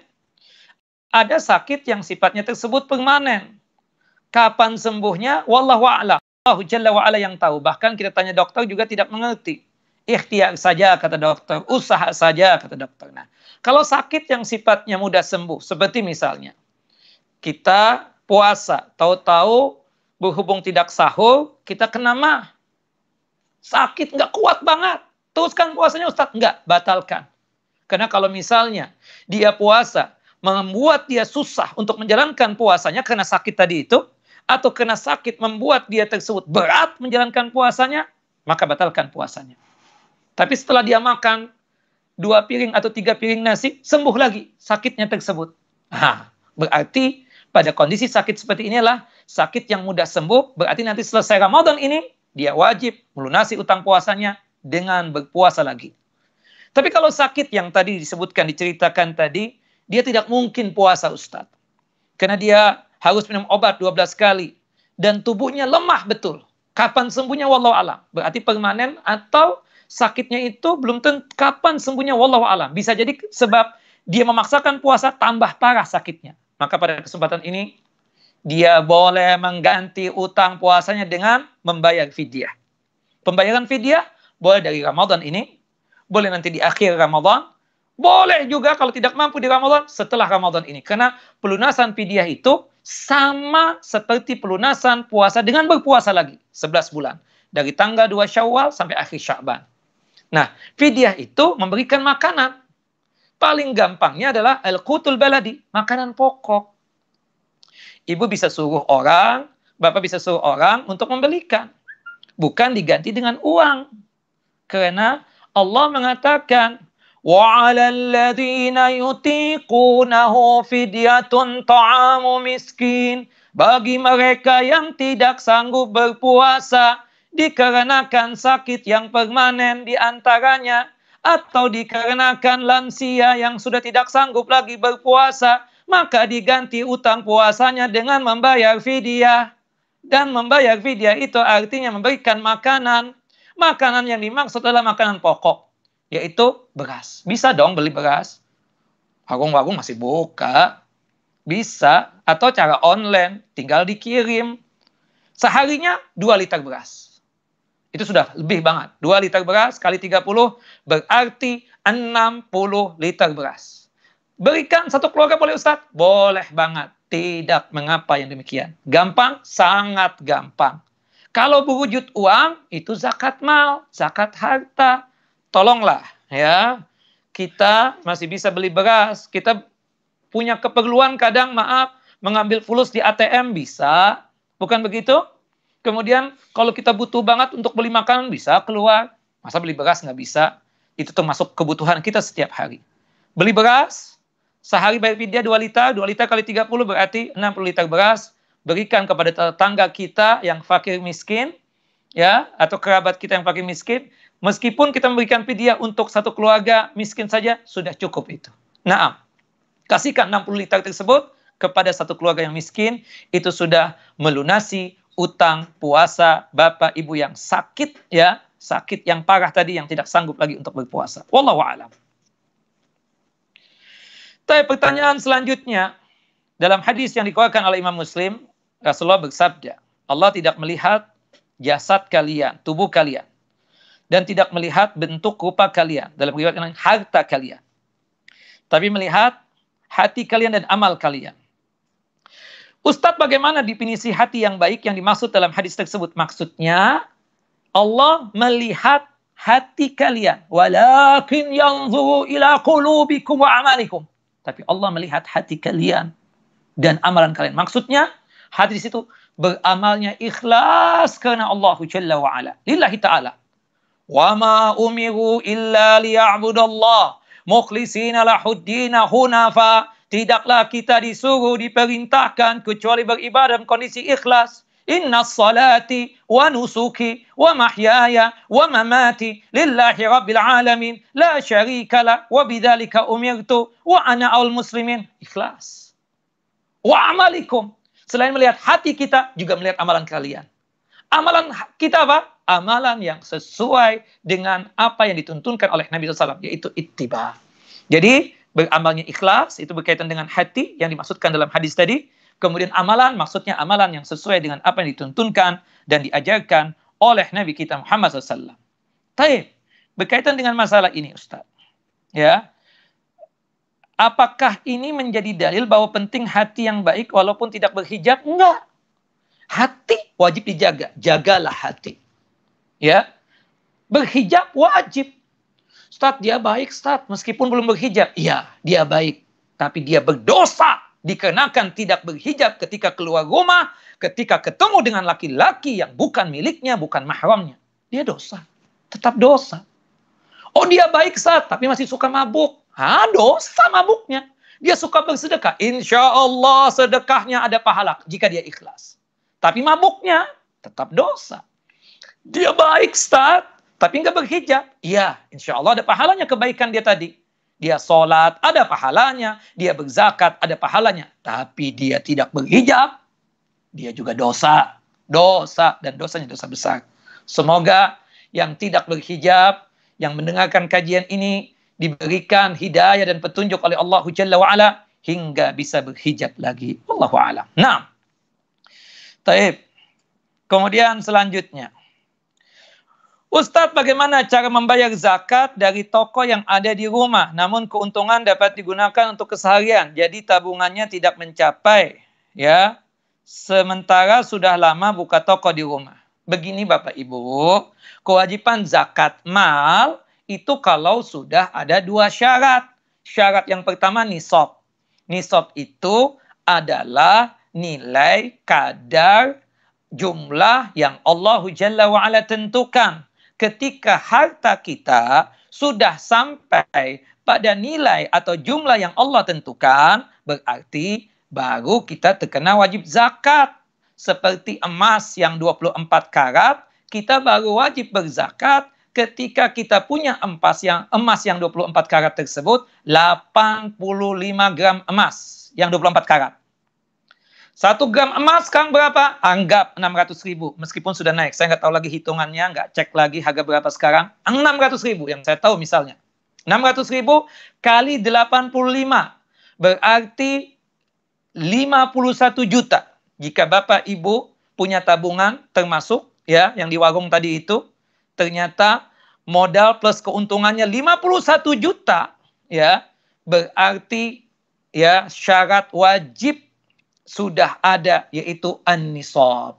Ada sakit yang sifatnya tersebut permanen. Kapan sembuhnya? Wallahu a'lam. Allah Jalla wa'ala yang tahu. Bahkan kita tanya dokter juga tidak mengerti. Ikhtiar saja kata dokter. Usaha saja kata dokter. Nah, kalau sakit yang sifatnya mudah sembuh, seperti misalnya kita puasa, tahu-tahu berhubung tidak sahur, kita kena mah. Sakit, nggak kuat banget. Teruskan puasanya Ustaz. Nggak, batalkan. Karena kalau misalnya dia puasa, membuat dia susah untuk menjalankan puasanya karena sakit tadi itu, atau karena sakit membuat dia tersebut berat menjalankan puasanya, maka batalkan puasanya. Tapi setelah dia makan 2 piring atau 3 piring nasi, sembuh lagi sakitnya tersebut. Nah, berarti pada kondisi sakit seperti inilah, sakit yang mudah sembuh, berarti nanti selesai Ramadan ini, dia wajib melunasi utang puasanya dengan berpuasa lagi. Tapi kalau sakit yang tadi disebutkan, diceritakan tadi, dia tidak mungkin puasa Ustaz. Karena dia harus minum obat 12 kali. Dan tubuhnya lemah betul. Kapan sembuhnya wallahu alam. Berarti permanen atau sakitnya itu belum tentu kapan sembuhnya wallahu alam. Bisa jadi sebab dia memaksakan puasa tambah parah sakitnya. Maka pada kesempatan ini, dia boleh mengganti utang puasanya dengan membayar fidyah. Pembayaran fidyah boleh dari Ramadan ini, boleh nanti di akhir Ramadan, boleh juga kalau tidak mampu di Ramadan, setelah Ramadan ini. Karena pelunasan fidyah itu sama seperti pelunasan puasa dengan berpuasa lagi, 11 bulan. Dari tanggal 2 Syawal sampai akhir Sya'ban. Nah, fidyah itu memberikan makanan. Paling gampangnya adalah al-qutul baladi, makanan pokok. Ibu bisa suruh orang, bapak bisa suruh orang untuk membelikan. Bukan diganti dengan uang. Karena Allah mengatakan, وَعَلَى الَّذِينَ يُطِيقُونَهُ فِدْيَةٌ طَعَامُ مِسْكِينٍ. Bagi mereka yang tidak sanggup berpuasa, dikarenakan sakit yang permanen di antaranya, atau dikarenakan lansia yang sudah tidak sanggup lagi berpuasa, maka diganti utang puasanya dengan membayar fidyah. Dan membayar fidyah itu artinya memberikan makanan. Makanan yang dimaksud adalah makanan pokok, yaitu beras. Bisa dong beli beras. Warung-warung masih buka. Bisa. Atau cara online, tinggal dikirim. Seharinya 2 liter beras. Itu sudah lebih banget. 2 liter beras kali 30 berarti 60 liter beras. Berikan satu keluarga boleh Ustaz? Boleh banget. Tidak mengapa yang demikian. Gampang? Sangat gampang. Kalau berwujud uang, itu zakat mal, zakat harta. Tolonglah ya. Kita masih bisa beli beras. Kita punya keperluan kadang, maaf, mengambil fulus di ATM bisa. Bukan begitu? Kemudian kalau kita butuh banget untuk beli makanan, bisa keluar. Masa beli beras nggak bisa? Itu termasuk kebutuhan kita setiap hari. Beli beras, sehari bayar fidyah 2 liter, 2 liter kali 30 berarti 60 liter beras. Berikan kepada tetangga kita yang fakir miskin, ya, atau kerabat kita yang fakir miskin. Meskipun kita memberikan fidyah untuk satu keluarga miskin saja, sudah cukup itu. Nah, kasihkan 60 liter tersebut kepada satu keluarga yang miskin, itu sudah melunasi utang puasa bapak ibu yang sakit, ya, sakit yang parah tadi, yang tidak sanggup lagi untuk berpuasa. Wallahu a'lam. Tapi pertanyaan selanjutnya, dalam hadis yang dikeluarkan oleh Imam Muslim, Rasulullah bersabda, Allah tidak melihat jasad kalian, tubuh kalian, dan tidak melihat bentuk rupa kalian, dalam riwayat lain harta kalian, tapi melihat hati kalian dan amal kalian. Ustadz, bagaimana definisi hati yang baik yang dimaksud dalam hadis tersebut? Maksudnya, Allah melihat hati kalian. Walakin yanzuru ila qulubikum wa amalikum. Tapi Allah melihat hati kalian dan amalan kalian. Maksudnya, hati di situ beramalnya ikhlas karena Allah Jalla wa Ala. Lillahi ta'ala. Wa ma umiru illa liya'budallah mukhlisina lahuddina hunafa. Tidaklah kita disuruh, diperintahkan kecuali beribadah dalam kondisi ikhlas. Inna salati wa nusuki wa mahyaya wa mamati lillahi rabbil alamin la syarika la wa bidzalika umirtu wa ana awwalul muslimin. Ikhlas. Wa amalikum. Selain melihat hati kita, juga melihat amalan kalian. Amalan kita apa? Amalan yang sesuai dengan apa yang dituntunkan oleh Nabi SAW, yaitu ittiba. Jadi, beramalnya ikhlas, itu berkaitan dengan hati yang dimaksudkan dalam hadis tadi. Kemudian amalan, maksudnya amalan yang sesuai dengan apa yang dituntunkan dan diajarkan oleh Nabi kita Muhammad SAW. Taib, berkaitan dengan masalah ini Ustaz. Ya, apakah ini menjadi dalil bahwa penting hati yang baik walaupun tidak berhijab? Enggak. Hati wajib dijaga. Jagalah hati. Ya. Berhijab wajib. Ustaz, dia baik, Ustaz, meskipun belum berhijab. Iya, dia baik. Tapi dia berdosa dikarenakan tidak berhijab ketika keluar rumah, ketika ketemu dengan laki-laki yang bukan miliknya, bukan mahramnya. Dia dosa. Tetap dosa. Oh, dia baik, Ustaz, tapi masih suka mabuk. Dosa mabuknya. Dia suka bersedekah. Insya Allah sedekahnya ada pahala jika dia ikhlas. Tapi mabuknya tetap dosa. Dia baik, Ustaz, tapi nggak berhijab. Iya, insya Allah ada pahalanya kebaikan dia tadi. Dia sholat, ada pahalanya. Dia berzakat, ada pahalanya. Tapi dia tidak berhijab, dia juga dosa. Dosa, dan dosanya dosa besar. Semoga yang tidak berhijab, yang mendengarkan kajian ini, diberikan hidayah dan petunjuk oleh Allah Jalla wa'ala, hingga bisa berhijab lagi. Wallahu a'lam. Nah, taib. Kemudian selanjutnya, Ustadz, bagaimana cara membayar zakat dari toko yang ada di rumah, namun keuntungan dapat digunakan untuk keseharian, jadi tabungannya tidak mencapai, ya, sementara sudah lama buka toko di rumah. Begini Bapak Ibu, kewajiban zakat mal itu kalau sudah ada 2 syarat. Syarat yang pertama nisab. Nisab itu adalah nilai kadar jumlah yang Allah Jalla wa'ala tentukan. Ketika harta kita sudah sampai pada nilai atau jumlah yang Allah tentukan, berarti baru kita terkena wajib zakat. Seperti emas yang 24 karat, kita baru wajib berzakat ketika kita punya emas yang 24 karat tersebut 85 gram emas yang 24 karat. 1 gram emas sekarang berapa? Anggap 600.000. Meskipun sudah naik. Saya nggak tahu lagi hitungannya, nggak cek lagi harga berapa sekarang. 600.000 yang saya tahu misalnya. 600.000 kali 85. Berarti 51 juta. Jika Bapak Ibu punya tabungan termasuk ya yang di warung tadi itu, ternyata modal plus keuntungannya 51 juta ya. Berarti ya syarat wajib sudah ada, yaitu an-nisab.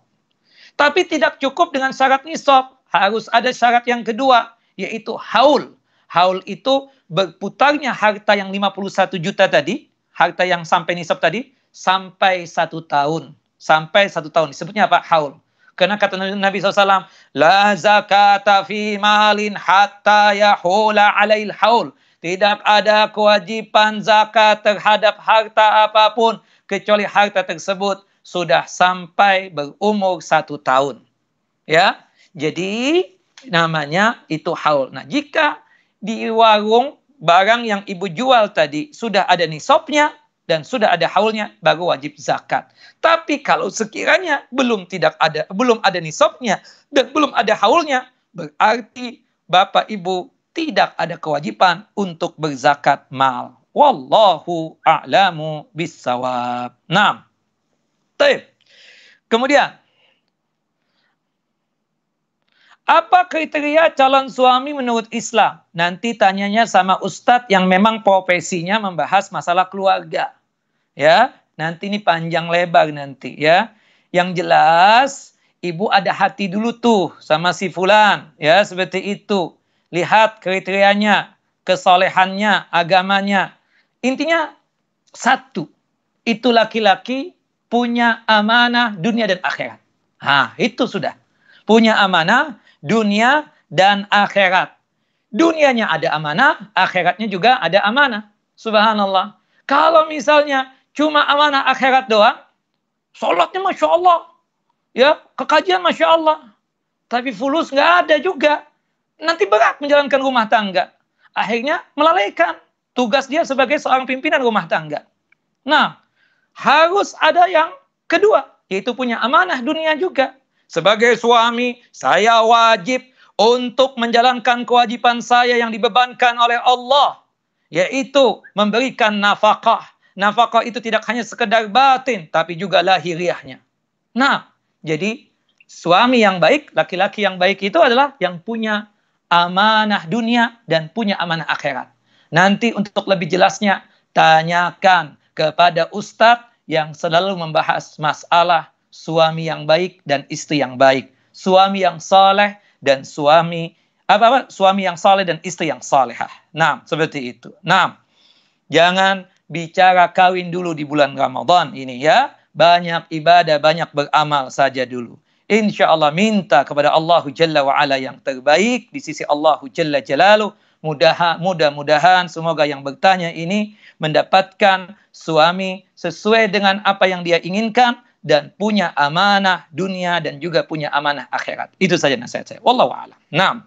Tapi tidak cukup dengan syarat nisab, harus ada syarat yang kedua, yaitu haul. Haul itu berputarnya harta yang 51 juta tadi, harta yang sampai nisab tadi, sampai 1 tahun. Sampai 1 tahun. Disebutnya apa? Haul. Karena kata Nabi SAW, la zakata fi malin hatta yahula alail haul. Tidak ada kewajiban zakat terhadap harta apapun, kecuali harta tersebut sudah sampai berumur 1 tahun. Ya, jadi namanya itu haul. Nah, jika di warung barang yang ibu jual tadi sudah ada nisabnya dan sudah ada haulnya, baru wajib zakat. Tapi kalau sekiranya belum ada nisabnya dan belum ada haulnya, berarti Bapak Ibu tidak ada kewajiban untuk berzakat mal. Wallahu a'lamu bissawab. Nah, kemudian apa kriteria calon suami menurut Islam? Nanti tanyanya sama ustadz yang memang profesinya membahas masalah keluarga. Ya, nanti ini panjang lebar nanti ya. Yang jelas ibu ada hati dulu tuh sama si fulan, ya seperti itu. Lihat kriterianya, kesolehannya, agamanya. Intinya satu, itu laki-laki punya amanah dunia dan akhirat. Nah, itu sudah. Punya amanah dunia dan akhirat. Dunianya ada amanah, akhiratnya juga ada amanah. Subhanallah. Kalau misalnya cuma amanah akhirat doang, sholatnya Masya Allah. Ya, kekajian Masya Allah. Tapi fulus nggak ada juga. Nanti berat menjalankan rumah tangga. Akhirnya melalaikan tugas dia sebagai seorang pimpinan rumah tangga. Nah, harus ada yang kedua, yaitu punya amanah dunia juga. Sebagai suami, saya wajib untuk menjalankan kewajiban saya yang dibebankan oleh Allah, yaitu memberikan nafkah. Nafkah itu tidak hanya sekedar batin, tapi juga lahiriahnya. Nah, jadi suami yang baik, laki-laki yang baik itu adalah yang punya amanah dunia dan punya amanah akhirat. Nanti untuk lebih jelasnya, tanyakan kepada ustadz yang selalu membahas masalah suami yang baik dan istri yang baik. Suami yang saleh dan suami yang saleh dan istri yang salehah. Nah, seperti itu. Nah, jangan bicara kawin dulu di bulan Ramadan ini ya. Banyak ibadah, banyak beramal saja dulu. Insya Allah minta kepada Allah Jalla wa'ala yang terbaik di sisi Allah Jalla Jalaluh. Mudah-mudahan semoga yang bertanya ini mendapatkan suami sesuai dengan apa yang dia inginkan dan punya amanah dunia dan juga punya amanah akhirat. Itu saja nasihat saya. Wallahu a'lam. Nah.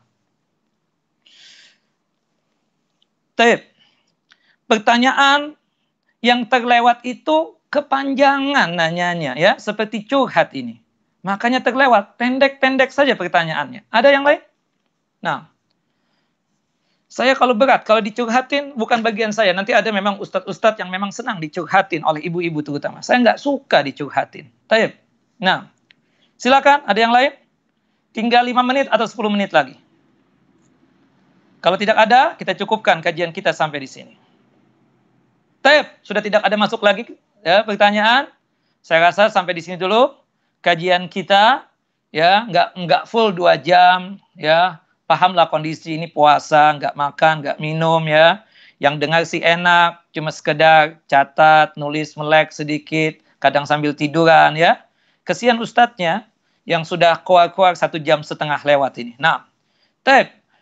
Pertanyaan yang terlewat itu kepanjangan nanyanya ya, seperti curhat ini. Makanya terlewat, pendek-pendek saja pertanyaannya. Ada yang lain? Nah, saya kalau berat, kalau dicurhatin bukan bagian saya. Nanti ada memang ustadz-ustadz yang memang senang dicurhatin oleh ibu-ibu terutama. Saya nggak suka dicurhatin. Taib. Nah, silakan. Ada yang lain? Tinggal 5 menit atau 10 menit lagi. Kalau tidak ada, kita cukupkan kajian kita sampai di sini. Taib. Sudah tidak ada masuk lagi ya pertanyaan. Saya rasa sampai di sini dulu kajian kita. Ya, nggak full 2 jam ya. Pahamlah kondisi ini puasa, nggak makan, nggak minum ya. Yang dengar sih enak, cuma sekedar catat, nulis, melek sedikit, kadang sambil tiduran ya. Kesian ustadznya yang sudah keluar-keluar 1,5 jam lewat ini. Nah,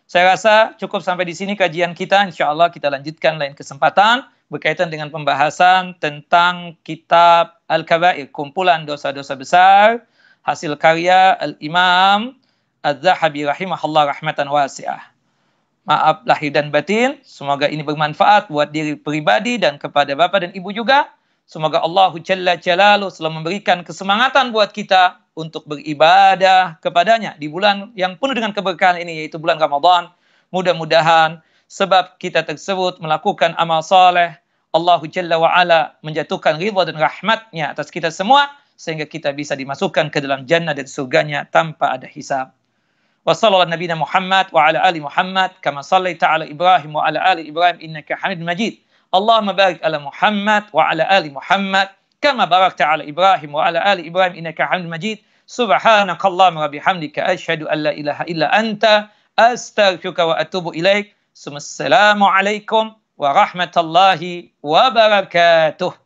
saya rasa cukup sampai di sini kajian kita. Insya Allah kita lanjutkan lain kesempatan berkaitan dengan pembahasan tentang kitab Al-Kabair, kumpulan dosa-dosa besar, hasil karya Al-Imam Az-Zahabi rahimahullah rahmatan wasi'ah. Maaf lahir dan batin, semoga ini bermanfaat buat diri pribadi dan kepada Bapak dan Ibu juga. Semoga Allah Jalla Jalaluhu selalu memberikan kesemangatan buat kita untuk beribadah kepadanya di bulan yang penuh dengan keberkahan ini, yaitu bulan Ramadan. Mudah-mudahan sebab kita tersebut melakukan amal saleh, Allah Jalla wa'ala menjatuhkan ridha dan rahmatnya atas kita semua, sehingga kita bisa dimasukkan ke dalam jannah dan surganya tanpa ada hisab. Wa sallallahu nabiyana Muhammad wa ala ali Muhammad kama sallaita ala Ibrahim wa ala ali Ibrahim innaka Hamidum Majid. Allahumma barik ala Muhammad wa ala ali Muhammad kama barakta ala Ibrahim wa ala ali Ibrahim innaka Hamidum Majid. Subhanakallahumma wa bihamdika asyhadu an la ilaha illa anta astaghfiruka wa atubu ilaik. Assalamualaikum warahmatullahi wabarakatuh.